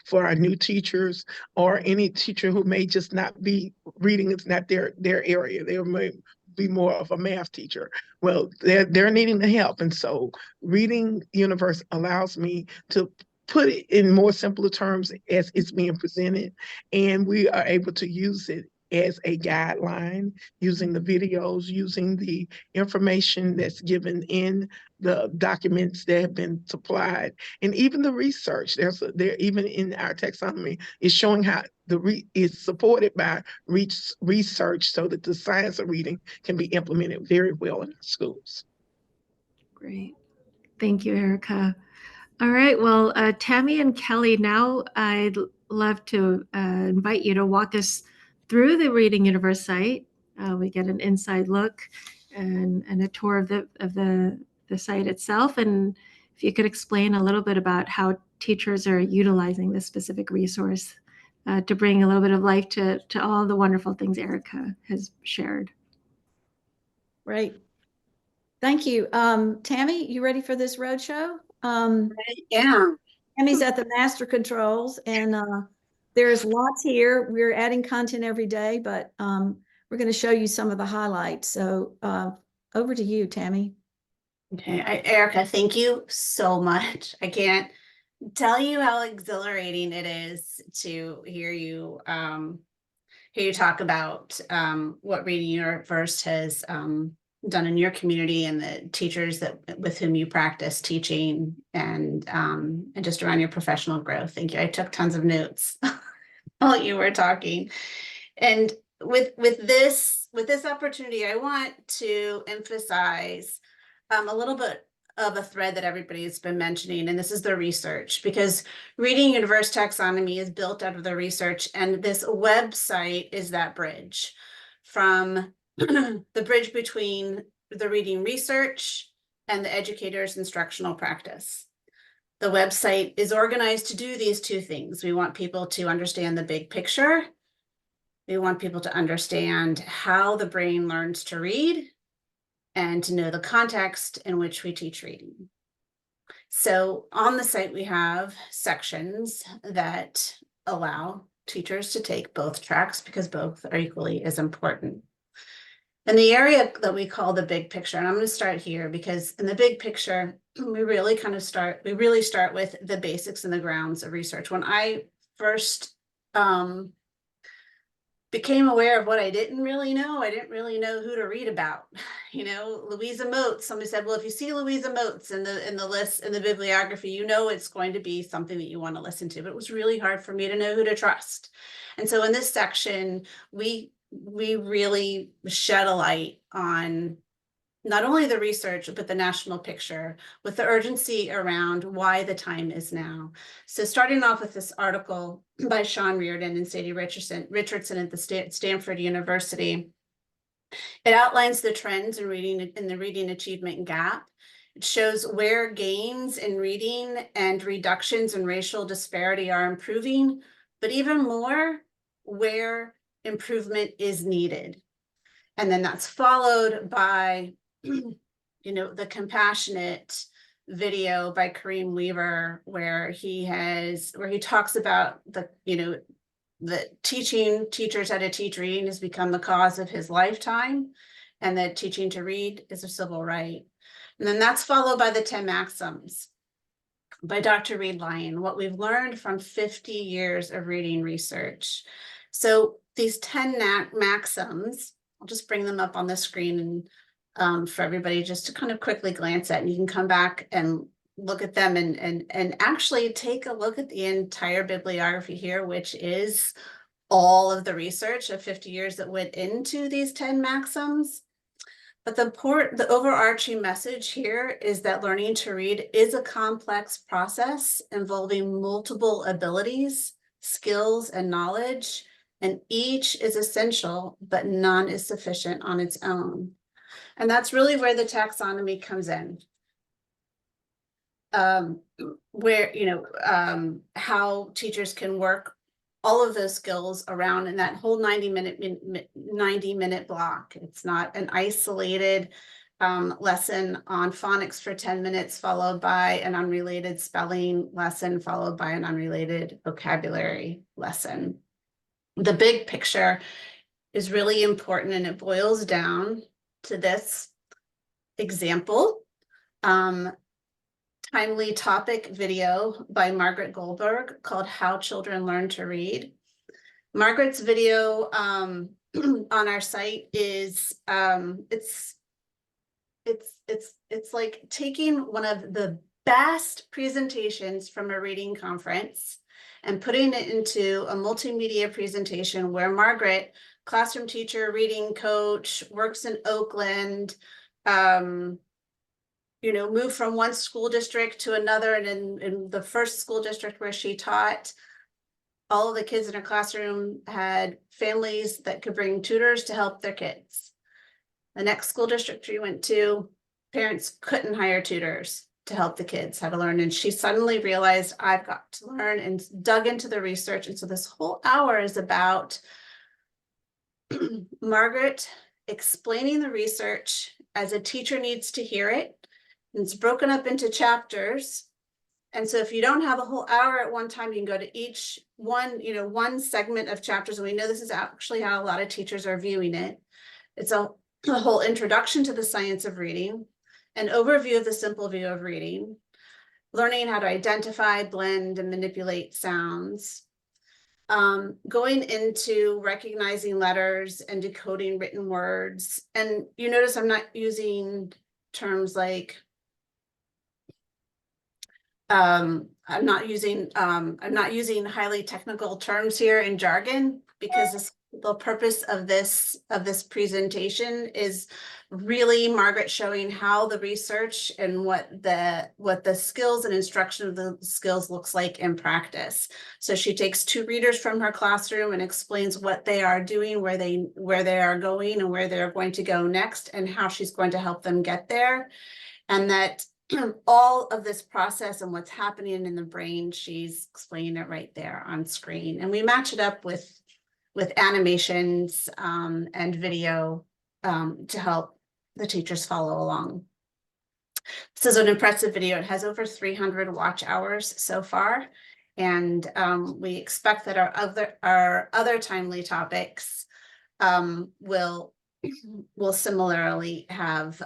for our new teachers, or any teacher who may just not be reading. It's not their area. They may be more of a math teacher. Well, they're needing the help, and so Reading Universe allows me to put it in more simpler terms as it's being presented, and we are able to use it as a guideline, using the videos, using the information that's given in the documents that have been supplied, and even the research. There even in our taxonomy is showing how is supported by research, so that the science of reading can be implemented very well in schools. Great. Thank you, Erica. All right. Well, Tammy and Kelly, now I'd love to invite you to walk us through the Reading Universe site. We get an inside look and a tour of the site itself. And if you could explain a little bit about how teachers are utilizing this specific resource to bring a little bit of life to all the wonderful things Erica has shared. Great. Thank you. Tammy, you ready for this roadshow? Yeah. Tammy's at the master controls, and there's lots here. We're adding content every day, but we're going to show you some of the highlights. So over to you, Tammy. Okay, Erica, thank you so much. I can't tell you how exhilarating it is to hear you talk about what Reading Universe has done in your community, and the teachers with whom you practice teaching, and just around your professional growth. Thank you. I took tons of notes while you were talking. And with this opportunity, I want to emphasize a little bit of a thread that everybody has been mentioning, and this is the research, because Reading Universe taxonomy is built out of the research, and this website is that bridge from the bridge between the reading research and the educator's instructional practice. The website is organized to do these two things. We want people to understand the big picture. We want people to understand how the brain learns to read. and to know the context in which we teach reading. So on the site, we have sections that allow teachers to take both tracks because both are equally as important. And the area that we call the big picture, and I'm going to start here because in the big picture, we really start with the basics and the grounds of research. When I first became aware of what I didn't really know who to read about. You know, Louisa Moats, somebody said, well, if you see Louisa Moats in the list, in the bibliography, you know it's going to be something that you want to listen to. But it was really hard for me to know who to trust. And so in this section, we really shed a light on not only the research, but the national picture with the urgency around why the time is now. So starting off with this article by Sean Reardon and Sadie Richardson at the Stanford University, it outlines the trends in the reading achievement gap. It shows where gains in reading and reductions in racial disparity are improving, but even more, where improvement is needed. And then that's followed by the compassionate video by Kareem Weaver, where he talks about teaching teachers how to teach reading has become the cause of his lifetime, and that teaching to read is a civil right. And then that's followed by the 10 maxims by Dr. Reed Lyon, what we've learned from 50 years of reading research. So these 10 maxims, I'll just bring them up on the screen and for everybody just to kind of quickly glance at, and you can come back and look at them and actually take a look at the entire bibliography here, which is all of the research of 50 years that went into these 10 maxims. But the overarching message here is that learning to read is a complex process involving multiple abilities, skills, and knowledge, and each is essential, but none is sufficient on its own. And that's really where the taxonomy comes in. How teachers can work all of those skills around in that whole 90-minute block. It's not an isolated lesson on phonics for 10 minutes, followed by an unrelated spelling lesson, followed by an unrelated vocabulary lesson. The big picture is really important, and it boils down to this example. Timely topic video by Margaret Goldberg called How Children Learn to Read. Margaret's video on our site is it's like taking one of the best presentations from a reading conference and putting it into a multimedia presentation where Margaret, classroom teacher, reading coach, works in Oakland, moved from one school district to another, and in the first school district where she taught, all of the kids in her classroom had families that could bring tutors to help their kids. The next school district she went to, parents couldn't hire tutors to help the kids how to learn, and she suddenly realized, I've got to learn, and dug into the research. And so this whole hour is about Margaret explaining the research as a teacher needs to hear it. It's broken up into chapters. And so if you don't have a whole hour at one time, you can go to each one segment of chapters. And we know this is actually how a lot of teachers are viewing it. It's a whole introduction to the science of reading, an overview of the simple view of reading, learning how to identify, blend, and manipulate sounds, going into recognizing letters and decoding written words. And you notice I'm not using terms like I'm not using highly technical terms here in jargon, because the purpose of this presentation is really Margaret showing how the research and what the skills and instruction of the skills looks like in practice. So she takes two readers from her classroom and explains what they are doing, where they are going, and where they're going to go next, and how she's going to help them get there. And that all of this process and what's happening in the brain, she's explaining it right there on screen. And we match it up with animations and video to help the teachers follow along. This is an impressive video. It has over 300 watch hours so far. And we expect that our other timely topics will similarly have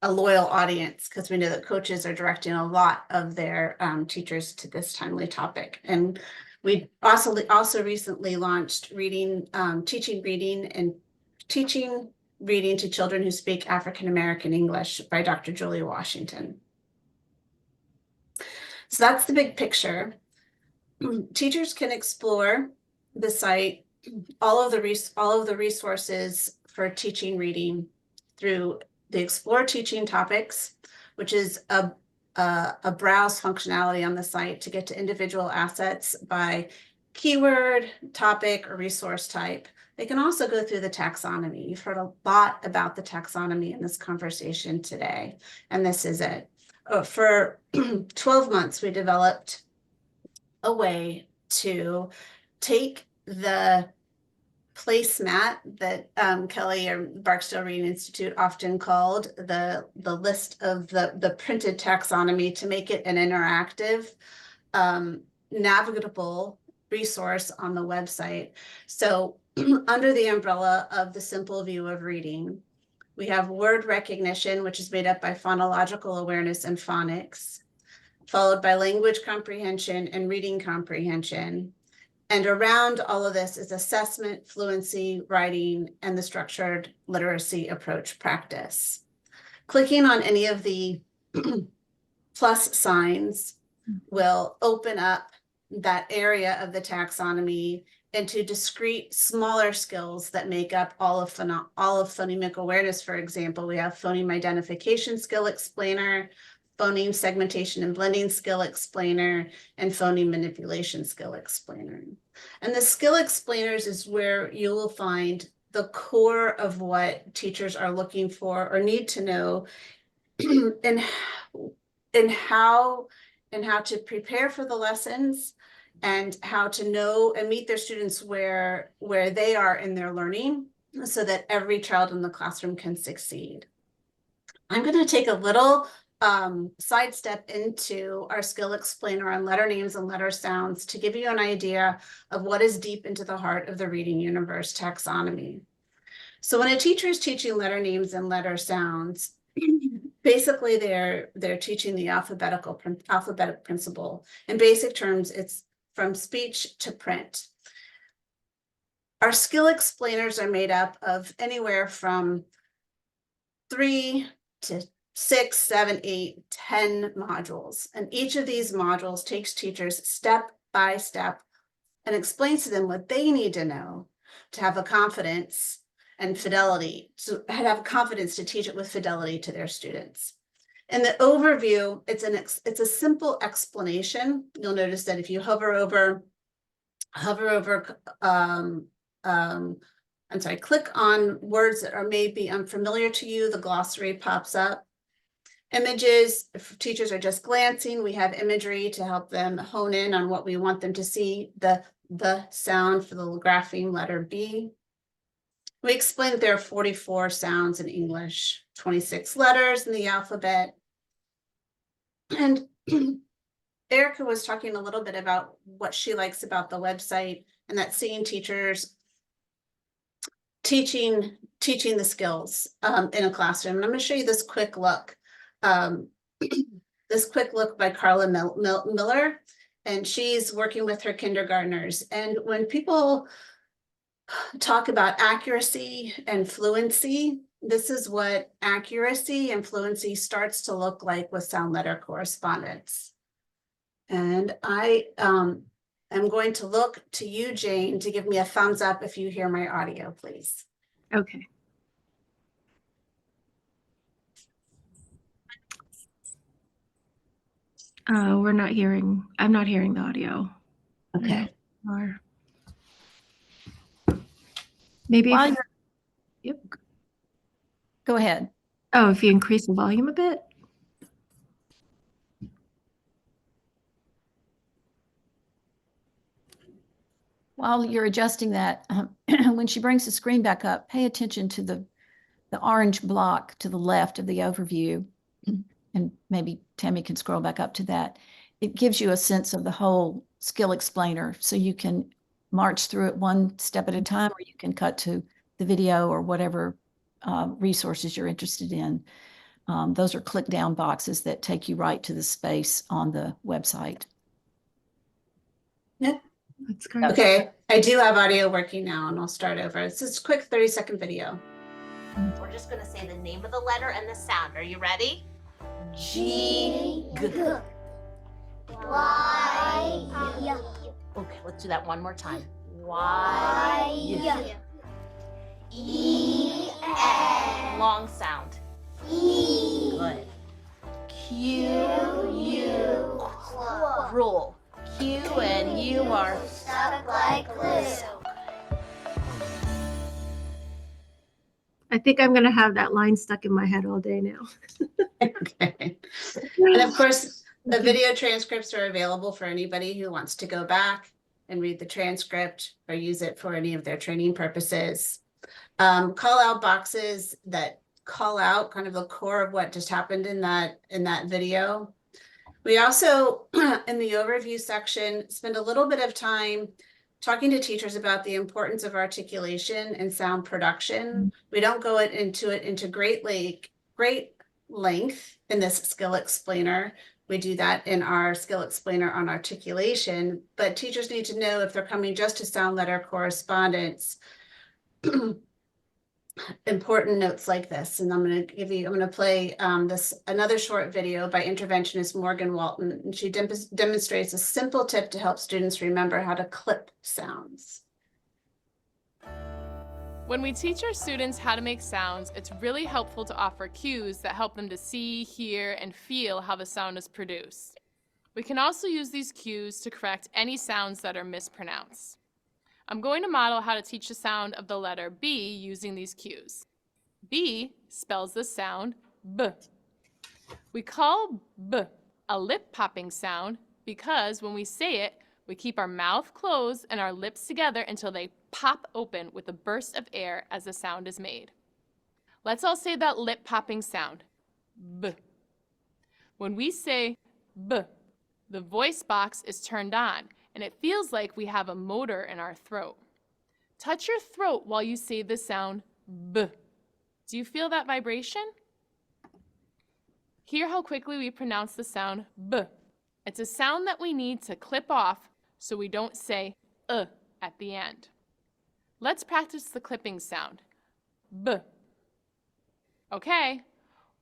a loyal audience, because we know that coaches are directing a lot of their teachers to this timely topic. And we also recently launched teaching reading to children who speak African American English by Dr. Julie Washington. So that's the big picture. Teachers can explore the site, all of the resources for teaching reading through the Explore Teaching Topics, which is a browse functionality on the site to get to individual assets by keyword, topic, or resource type. They can also go through the taxonomy. You've heard a lot about the taxonomy in this conversation today, and this is it. For 12 months, we developed a way to take the placemat that Kelly or Barksdale Reading Institute often called the list of the printed taxonomy, to make it an interactive, navigable resource on the website. So under the umbrella of the simple view of reading, we have word recognition, which is made up by phonological awareness and phonics, followed by language comprehension and reading comprehension. And around all of this is assessment, fluency, writing, and the structured literacy approach practice. Clicking on any of the plus signs will open up that area of the taxonomy into discrete, smaller skills that make up all of phonemic awareness. For example, we have phoneme identification skill explainer, phoneme segmentation and blending skill explainer, and phoneme manipulation skill explainer. And the skill explainers is where you will find the core of what teachers are looking for or need to know in how to prepare for the lessons, and how to know and meet their students where they are in their learning, so that every child in the classroom can succeed. I'm going to take a little sidestep into our skill explainer on letter names and letter sounds to give you an idea of what is deep into the heart of the reading universe taxonomy. So when a teacher is teaching letter names and letter sounds, basically they're teaching the alphabetic principle. In basic terms, it's from speech to print. Our skill explainers are made up of anywhere from 3 to 6, 7, 8, 10 modules. And each of these modules takes teachers step by step and explains to them what they need to know to have a confidence and fidelity, to have confidence to teach it with fidelity to their students. In the overview, it's a simple explanation. You'll notice that if you hover over, click on words that are maybe unfamiliar to you, the glossary pops up. Images, if teachers are just glancing, we have imagery to help them hone in on what we want them to see, the sound for the grapheme letter B. We explained that there are 44 sounds in English, 26 letters in the alphabet. And Erica was talking a little bit about what she likes about the website, and that's seeing teachers teaching the skills in a classroom. And I'm going to show you this quick look. This quick look by Carla Miller, and she's working with her kindergartners. And when people talk about accuracy and fluency, this is what accuracy and fluency starts to look like with sound letter correspondence. And I am going to look to you, Jane, to give me a thumbs up if you hear my audio, please. Okay. I'm not hearing the audio. Okay. Or maybe While if, you're- yep. Go ahead. Oh, if you increase the volume a bit. While you're adjusting that, when she brings the screen back up, pay attention to the orange block to the left of the overview. And maybe Tammy can scroll back up to that. It gives you a sense of the whole skill explainer. So you can march through it one step at a time, or you can cut to the video or whatever resources you're interested in. Those are click down boxes that take you right to the space on the website. Yep. That's great. Okay, I do have audio working now, and I'll start over. It's just a quick 30-second video. We're just going to say the name of the letter and the sound. Are you ready? G. Y. Okay, let's do that one more time. Y. E. Long sound. E. Good. Q. Q. Rule. Q and you are Stuck like glue. I think I'm going to have that line stuck in my head all day now. Okay. And of course, the video transcripts are available for anybody who wants to go back and read the transcript or use it for any of their training purposes. Call out boxes that call out kind of the core of what just happened in that video. We also, in the overview section, spend a little bit of time talking to teachers about the importance of articulation and sound production. We don't go into great length in this skill explainer. We do that in our skill explainer on articulation, but teachers need to know if they're coming just to sound letter correspondence, important notes like this. And I'm going to play another short video by interventionist Morgan Walton, and she demonstrates a simple tip to help students remember how to clip sounds. When we teach our students how to make sounds, it's really helpful to offer cues that help them to see, hear, and feel how the sound is produced. We can also use these cues to correct any sounds that are mispronounced. I'm going to model how to teach the sound of the letter B using these cues. B spells the sound B. We call B a lip-popping sound because when we say it, we keep our mouth closed and our lips together until they pop open with a burst of air as the sound is made. Let's all say that lip-popping sound, B. When we say B, the voice box is turned on, and it feels like we have a motor in our throat. Touch your throat while you say the sound B. Do you feel that vibration? Hear how quickly we pronounce the sound B. It's a sound that we need to clip off so we don't say at the end. Let's practice the clipping sound, B. Okay,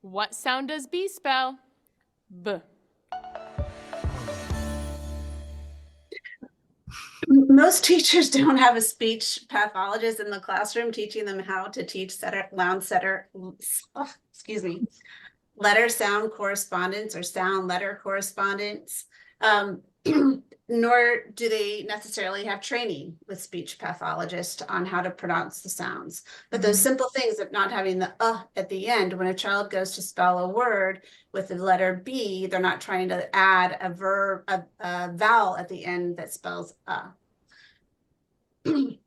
what sound does B spell? B. Most teachers don't have a speech pathologist in the classroom teaching them how to teach letter sound correspondence or sound letter correspondence. Nor do they necessarily have training with speech pathologists on how to pronounce the sounds. But those simple things of not having the at the end, when a child goes to spell a word with the letter B, they're not trying to add a verb, a vowel at the end that spells . The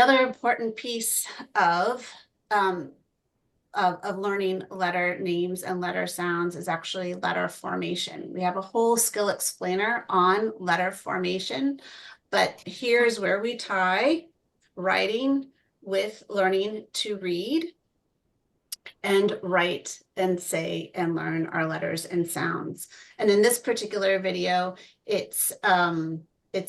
other important piece of learning letter names and letter sounds is actually letter formation. We have a whole skill explainer on letter formation, but here's where we tie writing with learning to read and write and say and learn our letters and sounds. And in this particular video, it's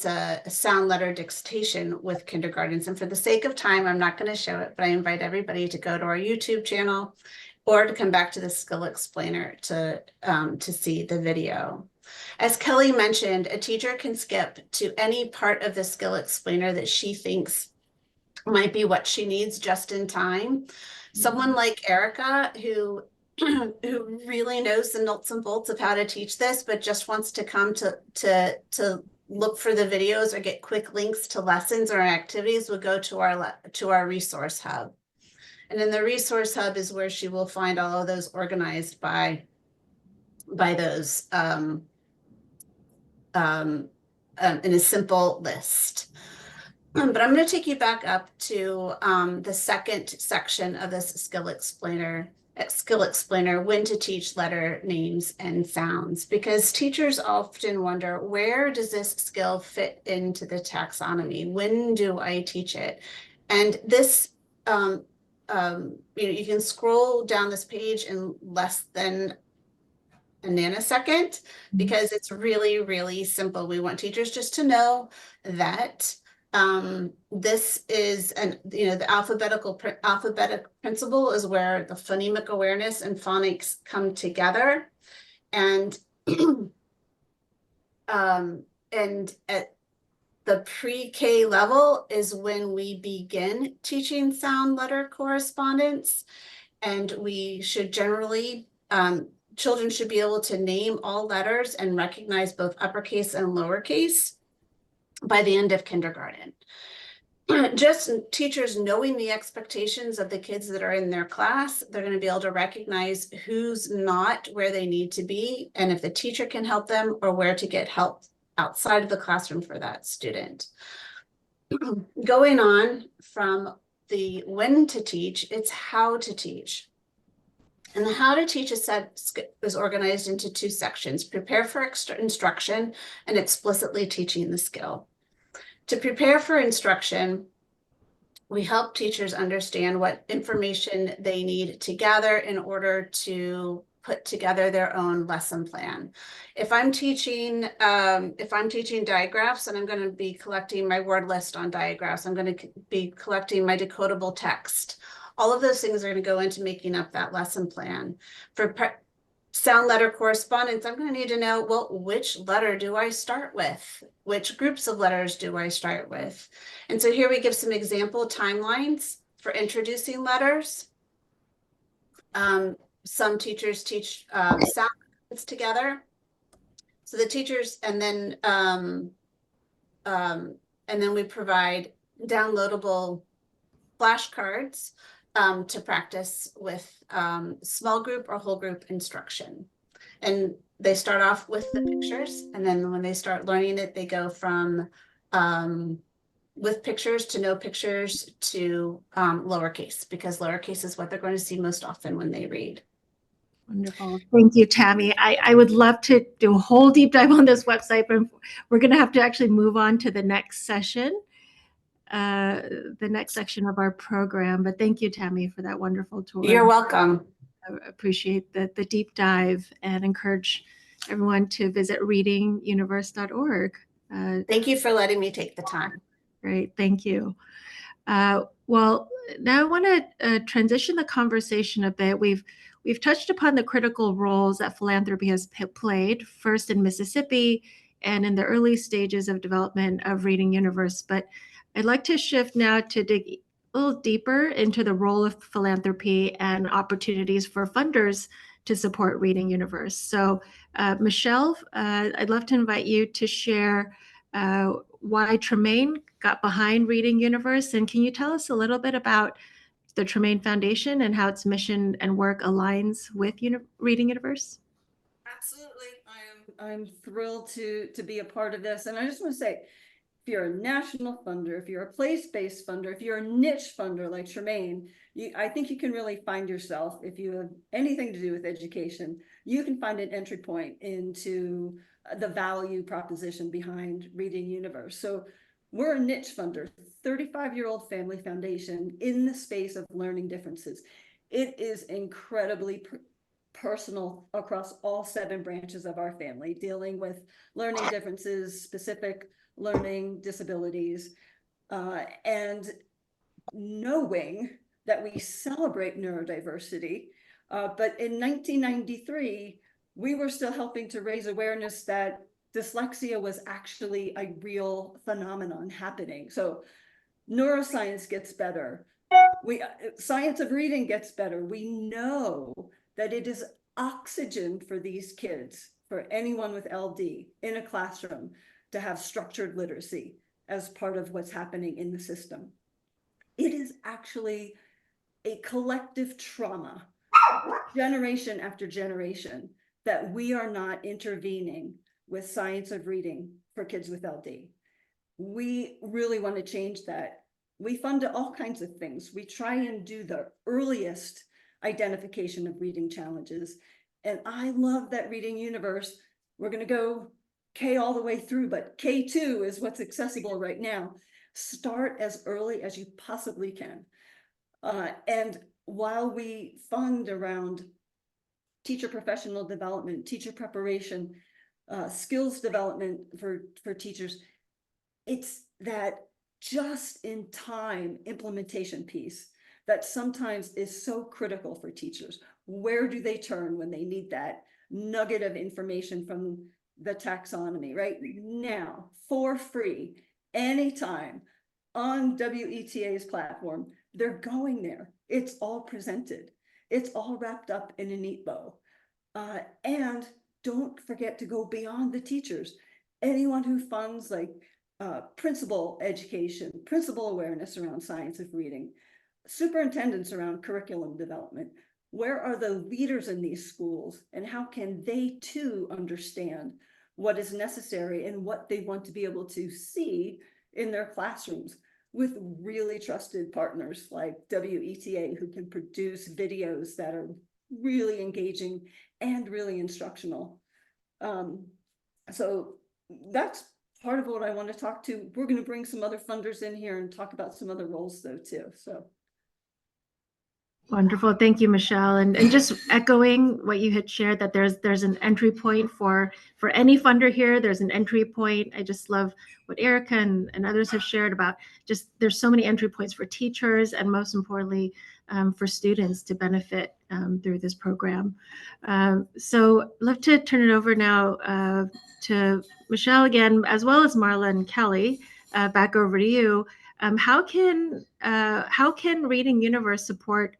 a sound letter dictation with kindergartens. And for the sake of time, I'm not going to show it, but I invite everybody to go to our YouTube channel or to come back to the skill explainer to see the video. As Kelly mentioned, a teacher can skip to any part of the skill explainer that she thinks might be what she needs just in time. Someone like Erica, who really knows the nuts and bolts of how to teach this, but just wants to come to look for the videos or get quick links to lessons or activities, will go to our resource hub. And in the resource hub is where she will find all of those organized by those in a simple list. But I'm going to take you back up to the second section of this skill explainer, when to teach letter names and sounds, because teachers often wonder, where does this skill fit into the taxonomy? When do I teach it? And this, you can scroll down this page in less than a nanosecond, because it's really, really simple. We want teachers just to know that this is the alphabetic principle is where the phonemic awareness and phonics come together. And and at the pre-K level is when we begin teaching sound letter correspondence, and we should generally children should be able to name all letters and recognize both uppercase and lowercase by the end of kindergarten. Just teachers knowing the expectations of the kids that are in their class, they're going to be able to recognize who's not where they need to be, and if the teacher can help them, or where to get help outside of the classroom for that student. Going on from the when to teach, it's how to teach. And the how to teach is organized into two sections: prepare for instruction and explicitly teaching the skill. To prepare for instruction, we help teachers understand what information they need to gather in order to put together their own lesson plan. If I'm teaching digraphs, and I'm going to be collecting my word list on digraphs, I'm going to be collecting my decodable text. All of those things are going to go into making up that lesson plan. For sound letter correspondence, I'm going to need to know, well, which letter do I start with? Which groups of letters do I start with? And so here we give some example timelines for introducing letters. Some teachers teach sound together. So the teachers, and then we provide downloadable flashcards to practice with small group or whole group instruction. And they start off with the pictures, and then when they start learning it, they go from with pictures to no pictures to lowercase, because lowercase is what they're going to see most often when they read. Wonderful. Thank you, Tammy. I would love to do a whole deep dive on this website, but we're going to have to actually move on to the next session, the next section of our program. But thank you, Tammy, for that wonderful tour. You're welcome. I appreciate the deep dive, and encourage everyone to visit readinguniverse.org. Thank you for letting me take the time. Great. Thank you. Well, now I want to transition the conversation a bit. We've touched upon the critical roles that philanthropy has played, first in Mississippi and in the early stages of development of Reading Universe. But I'd like to shift now to dig a little deeper into the role of philanthropy and opportunities for funders to support Reading Universe. So, Michelle, I'd love to invite you to share why Tremaine got behind Reading Universe, and can you tell us a little bit about the Tremaine Foundation and how its mission and work aligns with Reading Universe? Absolutely. I'm thrilled to be a part of this. And I just want to say, if you're a national funder, if you're a place-based funder, if you're a niche funder like Tremaine, I think you can really find yourself. If you have anything to do with education, you can find an entry point into the value proposition behind Reading Universe. So we're a niche funder, 35-year-old family foundation in the space of learning differences. It is incredibly personal across all 7 branches of our family, dealing with learning differences, specific learning disabilities, and knowing that we celebrate neurodiversity. But in 1993, we were still helping to raise awareness that dyslexia was actually a real phenomenon happening. So neuroscience gets better. Science of reading gets better. We know that it is oxygen for these kids, for anyone with LD in a classroom, to have structured literacy as part of what's happening in the system. It is actually a collective trauma, generation after generation, that we are not intervening with science of reading for kids with LD. we really want to change that. We fund all kinds of things. We try and do the earliest identification of reading challenges. And I love that Reading Universe. We're going to go K all the way through, but K2 is what's accessible right now. Start as early as you possibly can. And while we fund around teacher professional development, teacher preparation, skills development for teachers, it's that just in time implementation piece that sometimes is so critical for teachers. Where do they turn when they need that nugget of information from the taxonomy right now for free, anytime on WETA's platform? They're going there. It's all presented. It's all wrapped up in a neat bow. And don't forget to go beyond the teachers. Anyone who funds like principal education, principal awareness around science of reading, superintendents around curriculum development. Where are the leaders in these schools, and how can they too understand what is necessary and what they want to be able to see in their classrooms with really trusted partners like WETA, who can produce videos that are really engaging and really instructional. So that's part of what I want to talk to. We're going to bring some other funders in here and talk about some other roles though too. So Wonderful. Thank you, Michelle. And just echoing what you had shared, that there's an entry point for any funder here. There's an entry point. I just love what Erica and others have shared about just there's so many entry points for teachers and most importantly for students to benefit through this program. So I'd love to turn it over now to Michelle again, as well as Marla and Kelly. Back over to you. How can Reading Universe support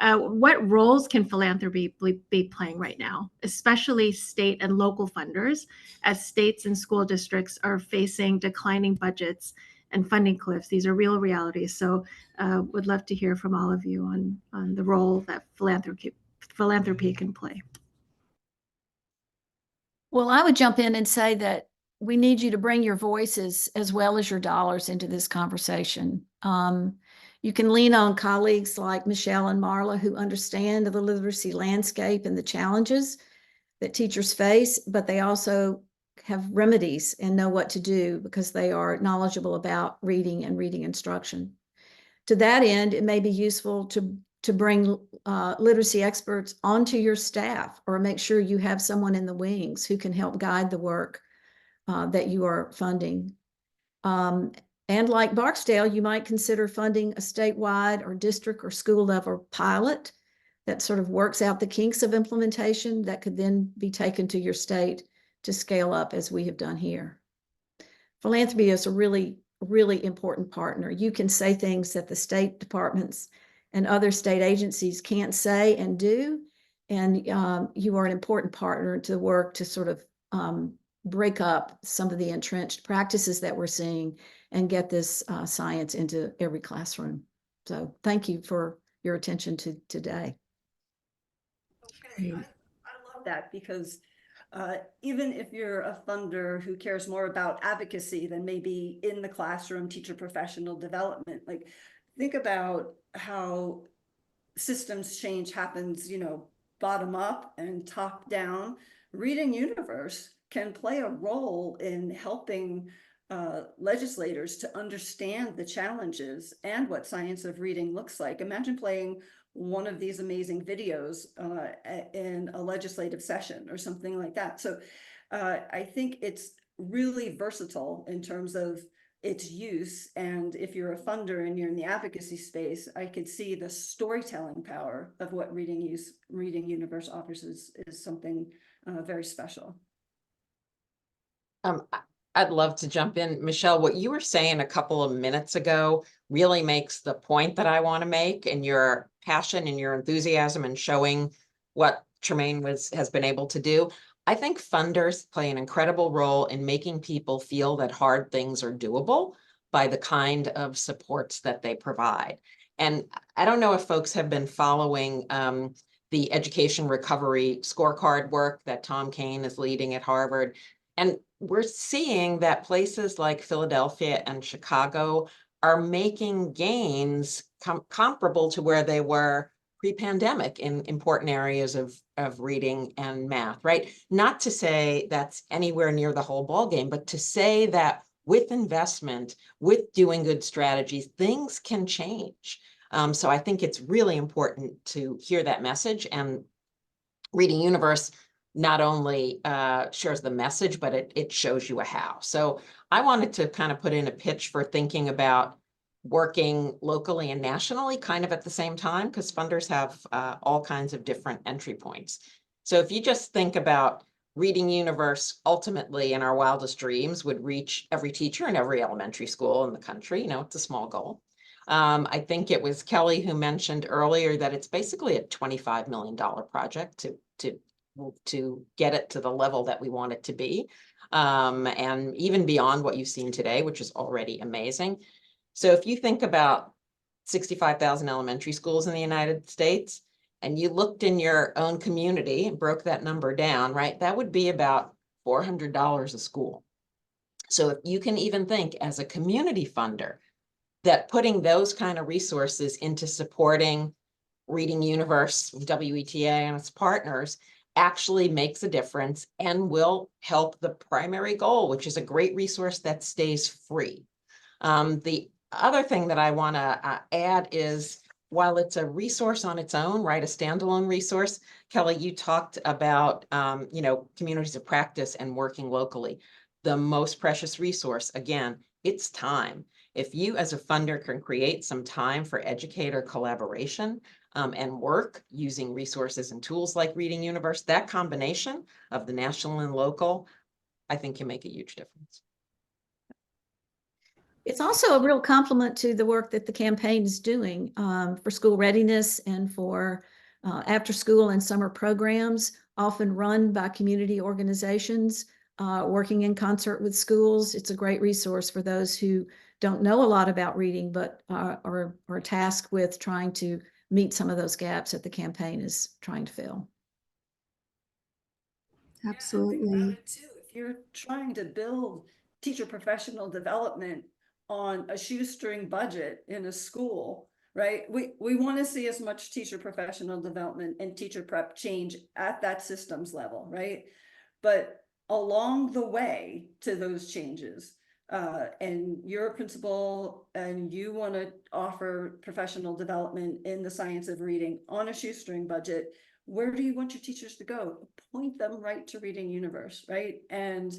what roles can philanthropy be playing right now, especially state and local funders, as states and school districts are facing declining budgets and funding cliffs? These are real realities. So would love to hear from all of you on the role that philanthropy can play. Well, I would jump in and say that we need you to bring your voices as well as your dollars into this conversation. You can lean on colleagues like Michelle and Marla who understand the literacy landscape and the challenges that teachers face, but they also have remedies and know what to do because they are knowledgeable about reading and reading instruction. To that end, it may be useful to bring literacy experts onto your staff, or make sure you have someone in the wings who can help guide the work that you are funding. And like Barksdale, you might consider funding a statewide or district or school level pilot that sort of works out the kinks of implementation that could then be taken to your state to scale up as we have done here. Philanthropy is a really, really important partner. You can say things that the state departments and other state agencies can't say and do, and you are an important partner to work to sort of break up some of the entrenched practices that we're seeing and get this science into every classroom. So thank you for your attention to today. I love that, because even if you're a funder who cares more about advocacy than maybe in the classroom teacher professional development, like think about how systems change happens, bottom up and top down. Reading Universe can play a role in helping legislators to understand the challenges and what science of reading looks like. Imagine playing one of these amazing videos in a legislative session or something like that. So I think it's really versatile in terms of its use. And if you're a funder and you're in the advocacy space, I could see the storytelling power of what Reading Universe offers is something very special. I'd love to jump in. Michelle, what you were saying a couple of minutes ago really makes the point that I want to make, and your passion and your enthusiasm and showing what Tremaine has been able to do. I think funders play an incredible role in making people feel that hard things are doable by the kind of supports that they provide. And I don't know if folks have been following the education recovery scorecard work that Tom Kane is leading at Harvard. And we're seeing that places like Philadelphia and Chicago are making gains comparable to where they were pre-pandemic in important areas of reading and math, right? Not to say that's anywhere near the whole ballgame, but to say that with investment, with doing good strategies, things can change. So I think it's really important to hear that message, and Reading Universe not only shares the message, but it shows you a how. So I wanted to kind of put in a pitch for thinking about working locally and nationally kind of at the same time, because funders have all kinds of different entry points. So if you just think about Reading Universe, ultimately in our wildest dreams would reach every teacher in every elementary school in the country. You know, it's a small goal. I think it was Kelly who mentioned earlier that it's basically a $25 million project to get it to the level that we want it to be, and even beyond what you've seen today, which is already amazing. So if you think about 65,000 elementary schools in the United States, and you looked in your own community and broke that number down, right, that would be about $400 a school. So if you can even think as a community funder that putting those kind of resources into supporting Reading Universe, WETA, and its partners actually makes a difference and will help the primary goal, which is a great resource that stays free. The other thing that I want to add is, while it's a resource on its own, right, a standalone resource, Kelly, you talked about, communities of practice and working locally. The most precious resource, again, it's time. If you as a funder can create some time for educator collaboration and work using resources and tools like Reading Universe, that combination of the national and local, I think can make a huge difference. It's also a real compliment to the work that the campaign is doing for school readiness and for after school and summer programs, often run by community organizations working in concert with schools. It's a great resource for those who don't know a lot about reading, but are tasked with trying to meet some of those gaps that the campaign is trying to fill. Absolutely. Too, if you're trying to build teacher professional development on a shoestring budget in a school, right? We want to see as much teacher professional development and teacher prep change at that systems level, right? But along the way to those changes, and you're a principal and you want to offer professional development in the science of reading on a shoestring budget, where do you want your teachers to go? Point them right to Reading Universe, right? And,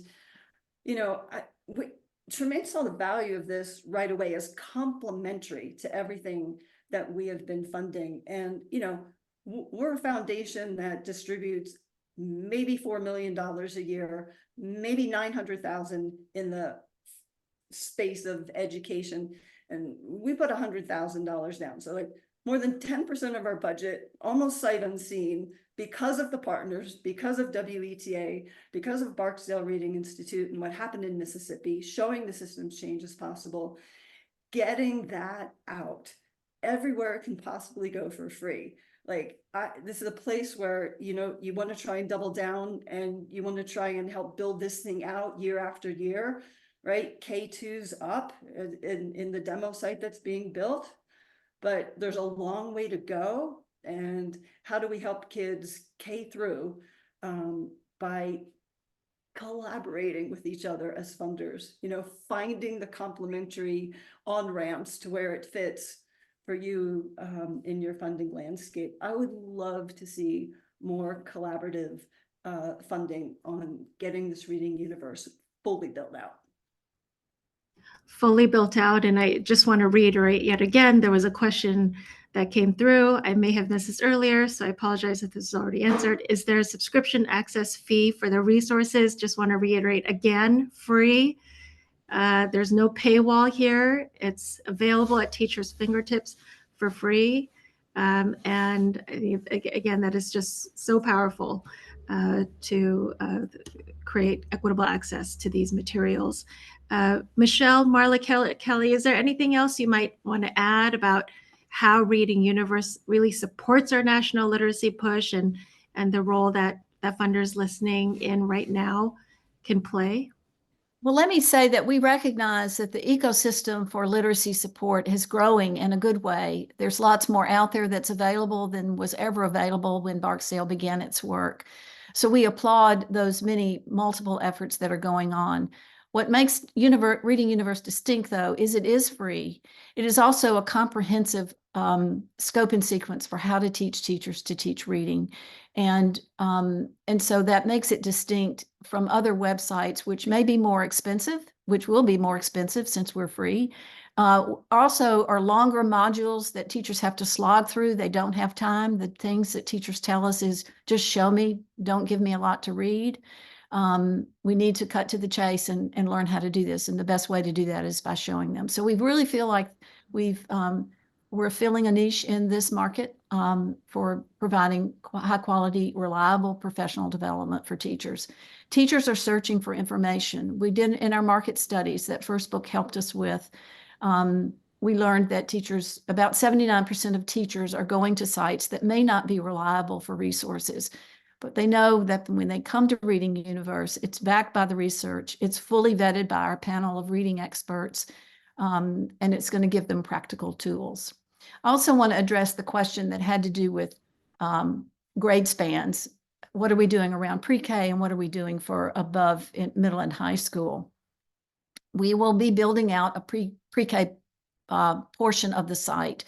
Tremaine saw the value of this right away as complementary to everything that we have been funding. And, we're a foundation that distributes maybe $4 million a year, maybe 900,000 in the space of education. And we put $100,000 down. So like more than 10% of our budget, almost sight unseen, because of the partners, because of WETA, because of Barksdale Reading Institute and what happened in Mississippi, showing the systems change is possible, getting that out everywhere it can possibly go for free. Like this is a place where, you want to try and double down and you want to try and help build this thing out year after year, right? K2's up in the demo site that's being built, but there's a long way to go. And how do we help kids K through by collaborating with each other as funders, finding the complementary on-ramps to where it fits for you in your funding landscape. I would love to see more collaborative funding on getting this Reading Universe fully built out. Fully built out. And I just want to reiterate yet again, there was a question that came through. I may have missed this earlier, so I apologize if this is already answered. Is there a subscription access fee for the resources? Just want to reiterate again, free. There's no paywall here. It's available at teachers' fingertips for free. And again, that is just so powerful to create equitable access to these materials. Michelle, Marla, Kelly, is there anything else you might want to add about how Reading Universe really supports our national literacy push and the role that funders listening in right now can play? Well, let me say that we recognize that the ecosystem for literacy support is growing in a good way. There's lots more out there that's available than was ever available when Barksdale began its work. So we applaud those many multiple efforts that are going on. What makes Reading Universe distinct, though, is it is free. It is also a comprehensive scope and sequence for how to teach teachers to teach reading. And so that makes it distinct from other websites, which may be more expensive, which will be more expensive since we're free. Also are longer modules that teachers have to slog through. They don't have time. The things that teachers tell us is just show me, don't give me a lot to read. We need to cut to the chase and learn how to do this. And the best way to do that is by showing them. So we really feel like we're filling a niche in this market for providing high quality, reliable professional development for teachers. Teachers are searching for information. We did in our market studies that First Book helped us with. We learned that about 79% of teachers are going to sites that may not be reliable for resources, but they know that when they come to Reading Universe, it's backed by the research, it's fully vetted by our panel of reading experts, and it's going to give them practical tools. I also want to address the question that had to do with grade spans. What are we doing around pre-K and what are we doing for above in middle and high school? We will be building out a pre-K portion of the site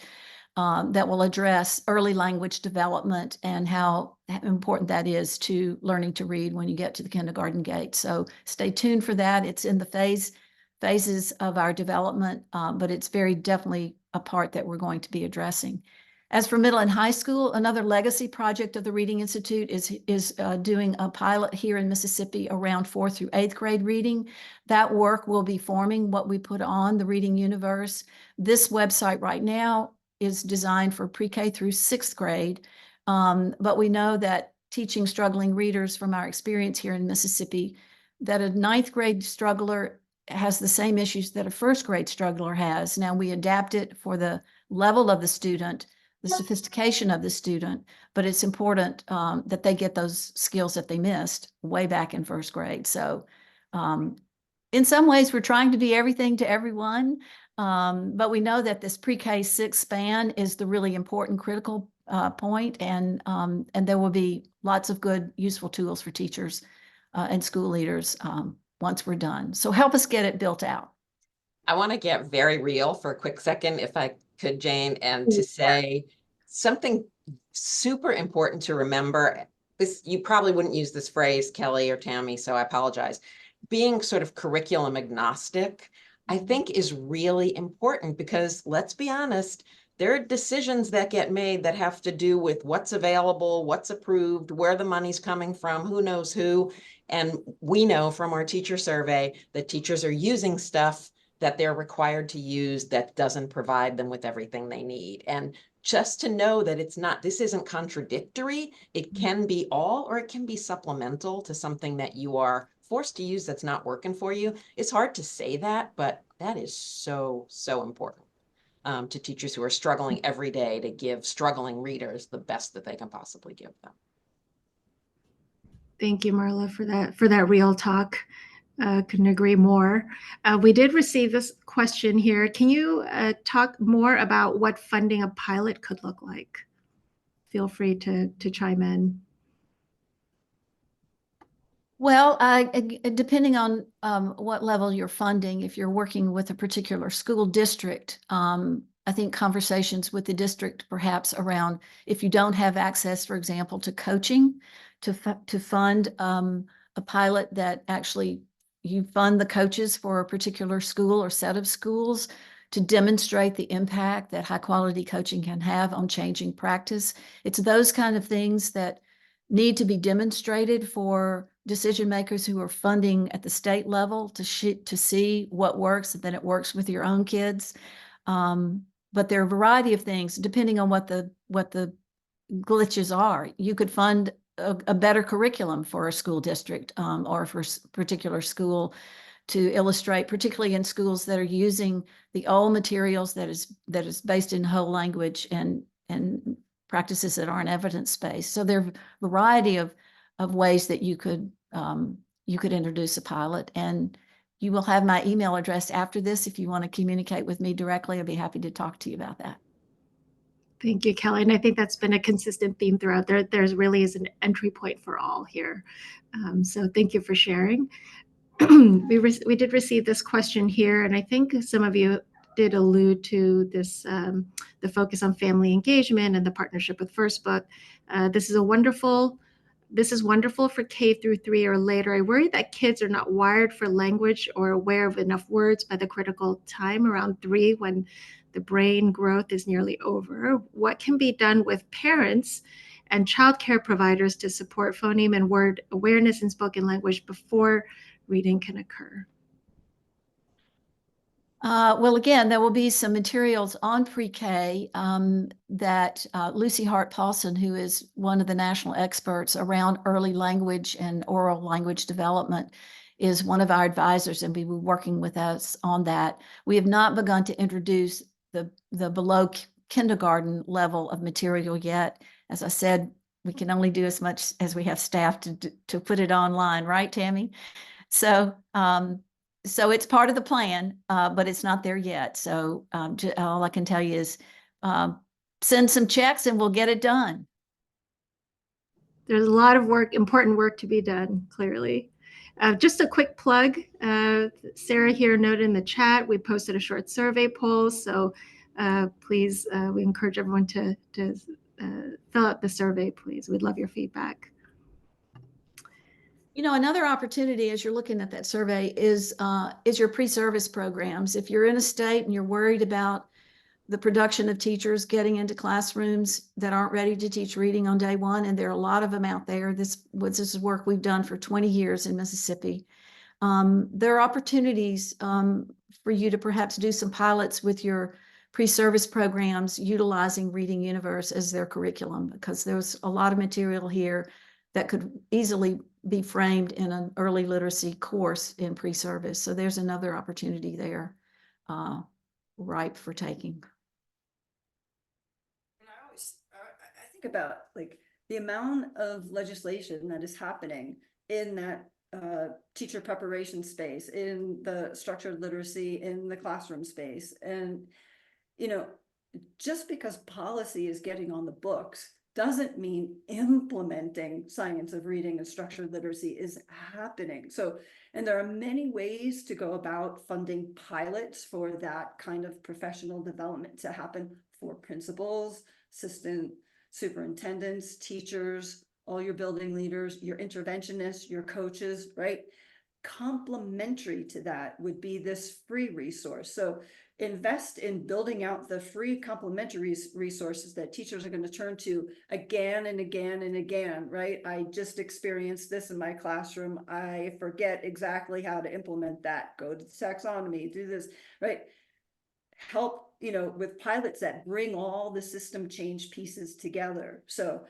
that will address early language development and how important that is to learning to read when you get to the kindergarten gate. So stay tuned for that. It's in the phases of our development, but it's very definitely a part that we're going to be addressing. As for middle and high school, another legacy project of the Reading Institute is doing a pilot here in Mississippi around 4th through 8th grade reading. That work will be forming what we put on the Reading Universe. This website right now is designed for pre-K through 6th grade, but we know that teaching struggling readers from our experience here in Mississippi, that a 9th grade struggler has the same issues that a 1st grade struggler has. Now we adapt it for the level of the student, the sophistication of the student, but it's important that they get those skills that they missed way back in 1st grade. So in some ways, we're trying to be everything to everyone, but we know that this pre-K 6 span is the really important critical point, and there will be lots of good, useful tools for teachers and school leaders once we're done. So help us get it built out. I want to get very real for a quick second, if I could, Jane, and to say something super important to remember. This, you probably wouldn't use this phrase, Kelly or Tammy, so I apologize. Being sort of curriculum agnostic, I think, is really important because, let's be honest, there are decisions that get made that have to do with what's available, what's approved, where the money's coming from, who knows who. And we know from our teacher survey that teachers are using stuff that they're required to use that doesn't provide them with everything they need. And just to know that this isn't contradictory, it can be all, or it can be supplemental to something that you are forced to use that's not working for you. It's hard to say that, but that is so, so important to teachers who are struggling every day to give struggling readers the best that they can possibly give them. Thank you, Marla, for that real talk. Couldn't agree more. We did receive this question here. Can you talk more about what funding a pilot could look like? Feel free to chime in. Well, depending on what level you're funding, if you're working with a particular school district, I think conversations with the district perhaps around if you don't have access, for example, to coaching, to fund a pilot that actually you fund the coaches for a particular school or set of schools to demonstrate the impact that high quality coaching can have on changing practice. It's those kind of things that need to be demonstrated for decision makers who are funding at the state level to see what works and then it works with your own kids. But there are a variety of things depending on what the glitches are. You could fund a better curriculum for a school district or for a particular school to illustrate, particularly in schools that are using the old materials that is based in whole language and practices that aren't evidence-based. So there are a variety of ways that you could you could introduce a pilot. And you will have my email address after this. If you want to communicate with me directly, I'd be happy to talk to you about that. Thank you, Kelly. And I think that's been a consistent theme throughout. There's really is an entry point for all here. So thank you for sharing. We did receive this question here, and I think some of you did allude to this, the focus on family engagement and the partnership with First Book. This is wonderful for K through 3 or later. I worry that kids are not wired for language or aware of enough words by the critical time around 3, when the brain growth is nearly over. What can be done with parents and childcare providers to support phoneme and word awareness in spoken language before reading can occur? Well, again, there will be some materials on pre-K that Lucy Hart-Paulson, who is one of the national experts around early language and oral language development, is one of our advisors and will be working with us on that. We have not begun to introduce the below kindergarten level of material yet. As I said, we can only do as much as we have staff to put it online, right, Tammy? So it's part of the plan, but it's not there yet. So all I can tell you is send some checks and we'll get it done. There's a lot of work, important work to be done, clearly. Just a quick plug. Sarah here noted in the chat, we posted a short survey poll. So please, we encourage everyone to fill out the survey, please. We'd love your feedback. You know, another opportunity as you're looking at that survey is your pre-service programs. If you're in a state and you're worried about the production of teachers getting into classrooms that aren't ready to teach reading on day one, and there are a lot of them out there. This is work we've done for 20 years in Mississippi. There are opportunities for you to perhaps do some pilots with your pre-service programs utilizing Reading Universe as their curriculum, because there's a lot of material here that could easily be framed in an early literacy course in pre-service. So there's another opportunity there ripe for taking. I think about like the amount of legislation that is happening in that teacher preparation space, in the structured literacy, in the classroom space. And, you know, just because policy is getting on the books doesn't mean implementing science of reading and structured literacy is happening. So, and there are many ways to go about funding pilots for that kind of professional development to happen for principals, assistant superintendents, teachers, all your building leaders, your interventionists, your coaches, right? Complementary to that would be this free resource. So invest in building out the free complementary resources that teachers are going to turn to again and again and again, right? I just experienced this in my classroom. I forget exactly how to implement that. Go to taxonomy, do this, right? Help, you know, with pilots that bring all the system change pieces together. So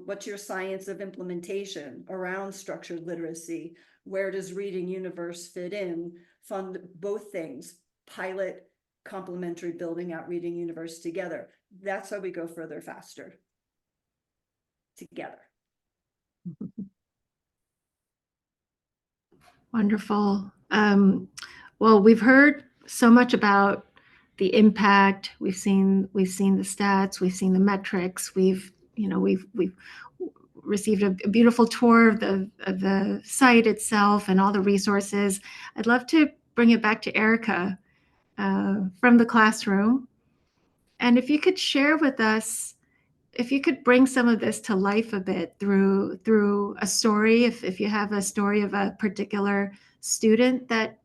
what's your science of implementation around structured literacy? Where does Reading Universe fit in? Fund both things, pilot, complementary, building out Reading Universe together. That's how we go further faster together. Wonderful. Well, we've heard so much about the impact. We've seen the stats. We've seen the metrics. We've received a beautiful tour of the site itself and all the resources. I'd love to bring it back to Erica from the classroom. And if you could share with us, if you could bring some of this to life a bit through a story, if you have a story of a particular student that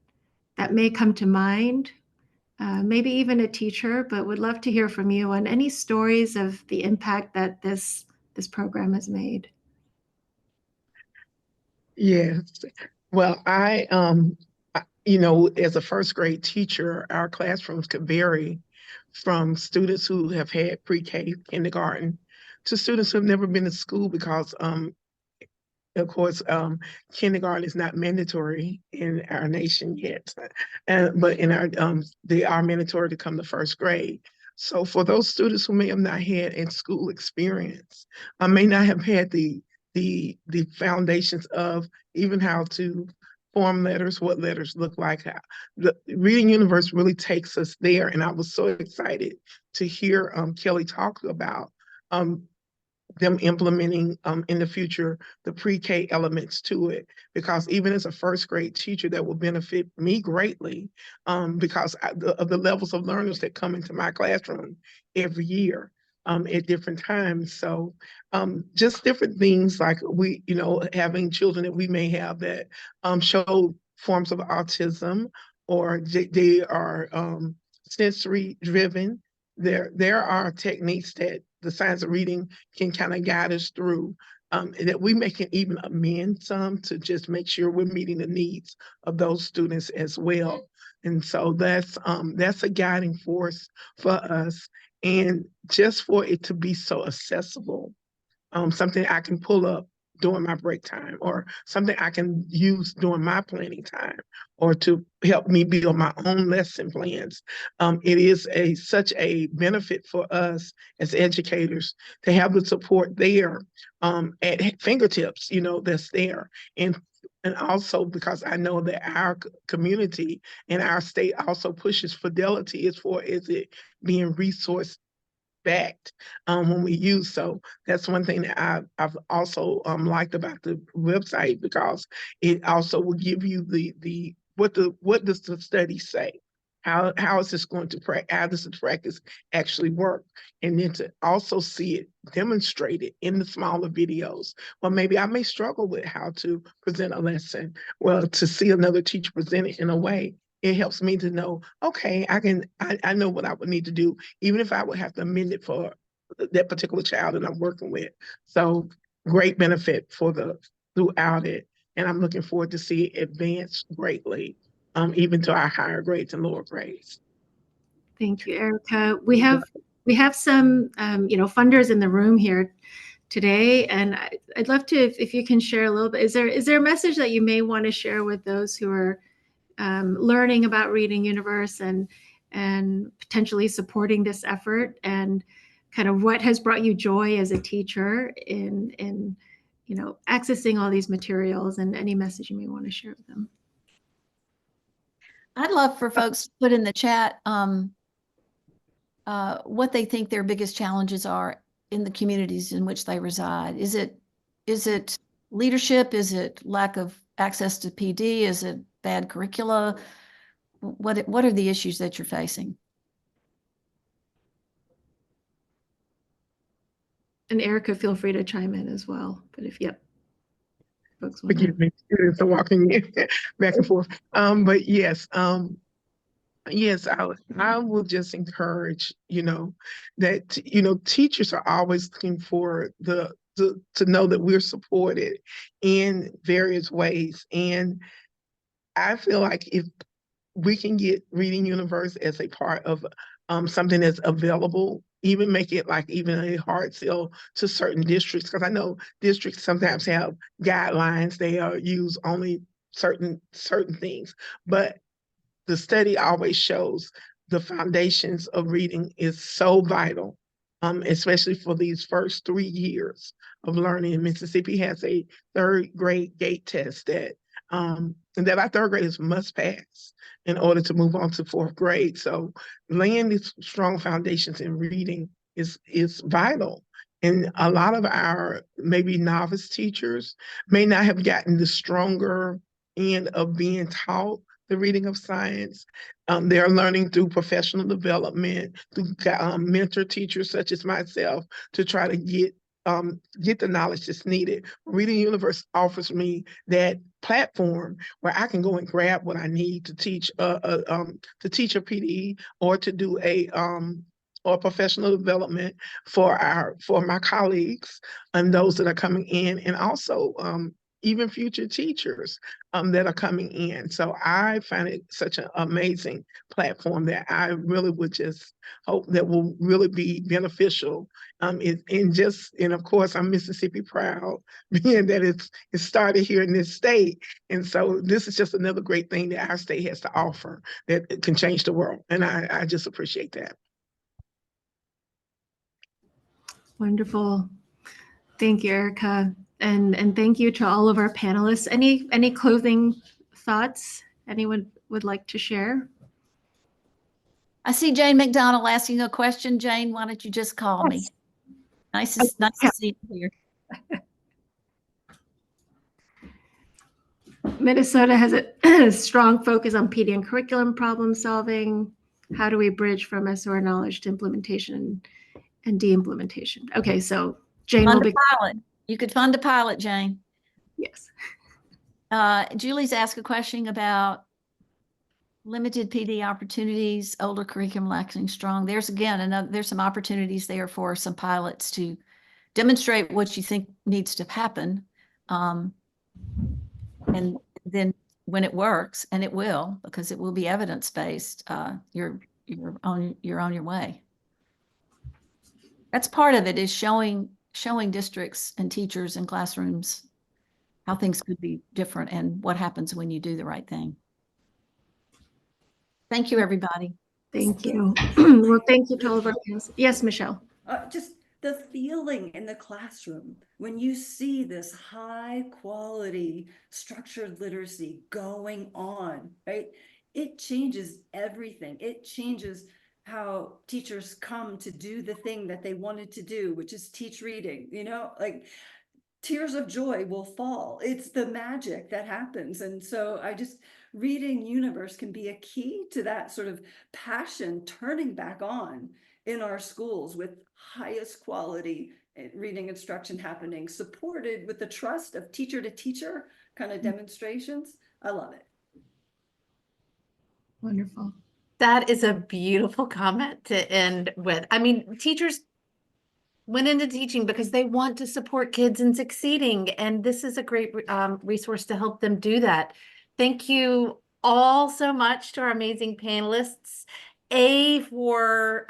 may come to mind, maybe even a teacher, but would love to hear from you on any stories of the impact that this program has made. Yes. Well, as a first grade teacher, our classrooms could vary from students who have had pre-K kindergarten to students who have never been to school because, of course, kindergarten is not mandatory in our nation yet, but they are mandatory to come to first grade. So for those students who may have not had in-school experience, may not have had the the foundations of even how to form letters, what letters look like. How the Reading Universe really takes us there. And I was so excited to hear Kelly talk about them implementing in the future the pre-K elements to it, because even as a first grade teacher, that will benefit me greatly because of the levels of learners that come into my classroom every year at different times. So just different things like having children that we may have that show forms of autism, or they are sensory driven. There are techniques that the science of reading can kind of guide us through, that we may can even amend some to just make sure we're meeting the needs of those students as well. And so that's a guiding force for us. And just for it to be so accessible, something I can pull up during my break time, or something I can use during my planning time, or to help me build my own lesson plans. It is such a benefit for us as educators to have the support there at fingertips, that's there. And also because I know that our community and our state also pushes fidelity as far as it being resource backed when we use. So that's one thing that I've also liked about the website, because it also will give you the what does the study say? How is this going to how does the practice actually work? And then to also see it demonstrated in the smaller videos. Well, maybe I may struggle with how to present a lesson. Well, to see another teacher present it in a way, it helps me to know, okay, I know what I would need to do, even if I would have to amend it for that particular child that I'm working with. So great benefit throughout it. And I'm looking forward to see it advance greatly, even to our higher grades and lower grades. Thank you, Erica. We have some funders in the room here today, and I'd love to, if you can share a little bit. Is there a message that you may want to share with those who are learning about Reading Universe and potentially supporting this effort, and kind of what has brought you joy as a teacher in accessing all these materials, and any message you may want to share with them? I'd love for folks to put in the chat what they think their biggest challenges are in the communities in which they reside. Is it leadership? Is it lack of access to PD? Is it bad curricula? What are the issues that you're facing? And Erica, feel free to chime in as well. But folks want Forgive me, students are walking back and forth. But yes, yes, I will just encourage, that, teachers are always looking for to know that we're supported in various ways. And I feel like if we can get Reading Universe as a part of something that's available, even make it like even a hard sell to certain districts, because I know districts sometimes have guidelines, they use only certain things, but the study always shows the foundations of reading is so vital, especially for these first 3 years of learning. Mississippi has a third grade gate test that our third graders must pass in order to move on to fourth grade. So laying these strong foundations in reading is vital. And a lot of our maybe novice teachers may not have gotten the stronger end of being taught the reading of science. They're learning through professional development, through mentor teachers such as myself, to try to get the knowledge that's needed. Reading Universe offers me that platform where I can go and grab what I need to teach a PD, or to do or professional development for my colleagues and those that are coming in, and also even future teachers that are coming in. So I find it such an amazing platform that I really would just hope that will really be beneficial. And of course, I'm Mississippi proud, being that it started here in this state. And so this is just another great thing that our state has to offer that can change the world. And I just appreciate that. Wonderful. Thank you, Erica. And thank you to all of our panelists. Any closing thoughts anyone would like to share? I see Jane McDonald asking a question. Jane, why don't you just call me? Nice to see you here. Minnesota has a strong focus on PD and curriculum problem solving. How do we bridge from SOR knowledge to implementation and de-implementation? Okay, so Jane will Fund a be, pilot. You could fund a pilot, Jane. yes. Julie's asked a question about limited PD opportunities, older curriculum lacking strong. There's again, there's some opportunities there for some pilots to demonstrate what you think needs to happen. And then when it works, and it will, because it will be evidence-based, you're on your way. That's part of it, is showing districts and teachers and classrooms how things could be different and what happens when you do the right thing. Thank you, everybody. Thank you. Well, thank you to all of our panelists. Yes, Michelle. Just the feeling in the classroom when you see this high quality structured literacy going on, right? It changes everything. It changes how teachers come to do the thing that they wanted to do, which is teach reading, like tears of joy will fall. It's the magic that happens. And so reading universe can be a key to that sort of passion turning back on in our schools with highest quality reading instruction happening, supported with the trust of teacher to teacher kind of demonstrations. I love it. Wonderful. That is a beautiful comment to end with. I mean, teachers went into teaching because they want to support kids in succeeding, and this is a great resource to help them do that. Thank you all so much to our amazing panelists. For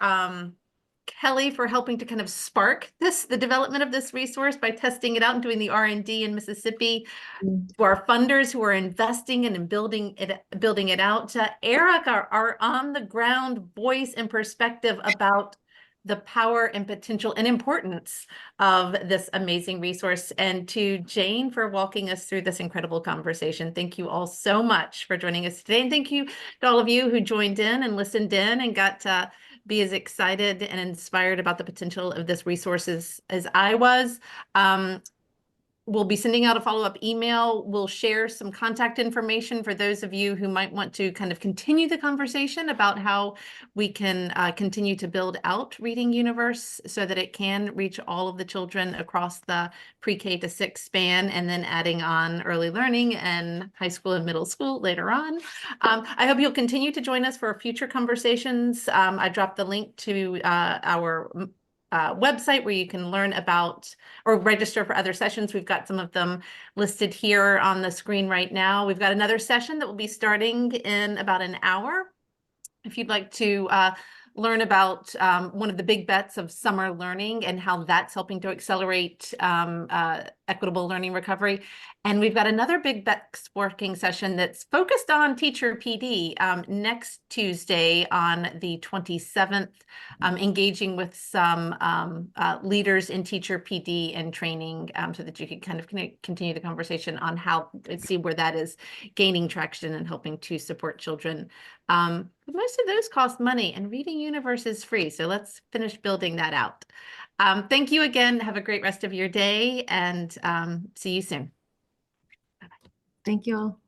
Kelly for helping to kind of spark the development of this resource by testing it out and doing the R&D in Mississippi. To our funders who are investing in and building it out. To Eric, our on the ground voice and perspective about the power and potential and importance of this amazing resource. And to Jane for walking us through this incredible conversation. Thank you all so much for joining us today. And thank you to all of you who joined in and listened in and got to be as excited and inspired about the potential of this resource as I was. We'll be sending out a follow-up email. We'll share some contact information for those of you who might want to kind of continue the conversation about how we can continue to build out Reading Universe so that it can reach all of the children across the pre-K to 6 span, and then adding on early learning and high school and middle school later on. I hope you'll continue to join us for future conversations. I dropped the link to our website where you can learn about or register for other sessions. We've got some of them listed here on the screen right now. We've got another session that will be starting in about an hour. If you'd like to learn about one of the big bets of summer learning and how that's helping to accelerate equitable learning recovery. And we've got another big bets working session that's focused on teacher PD next Tuesday on the 27th, engaging with some leaders in teacher PD and training so that you can kind of continue the conversation on how to see where that is gaining traction and helping to support children. But most of those cost money, and Reading Universe is free. So let's finish building that out. Thank you again. Have a great rest of your day, and see you soon. Thank you all.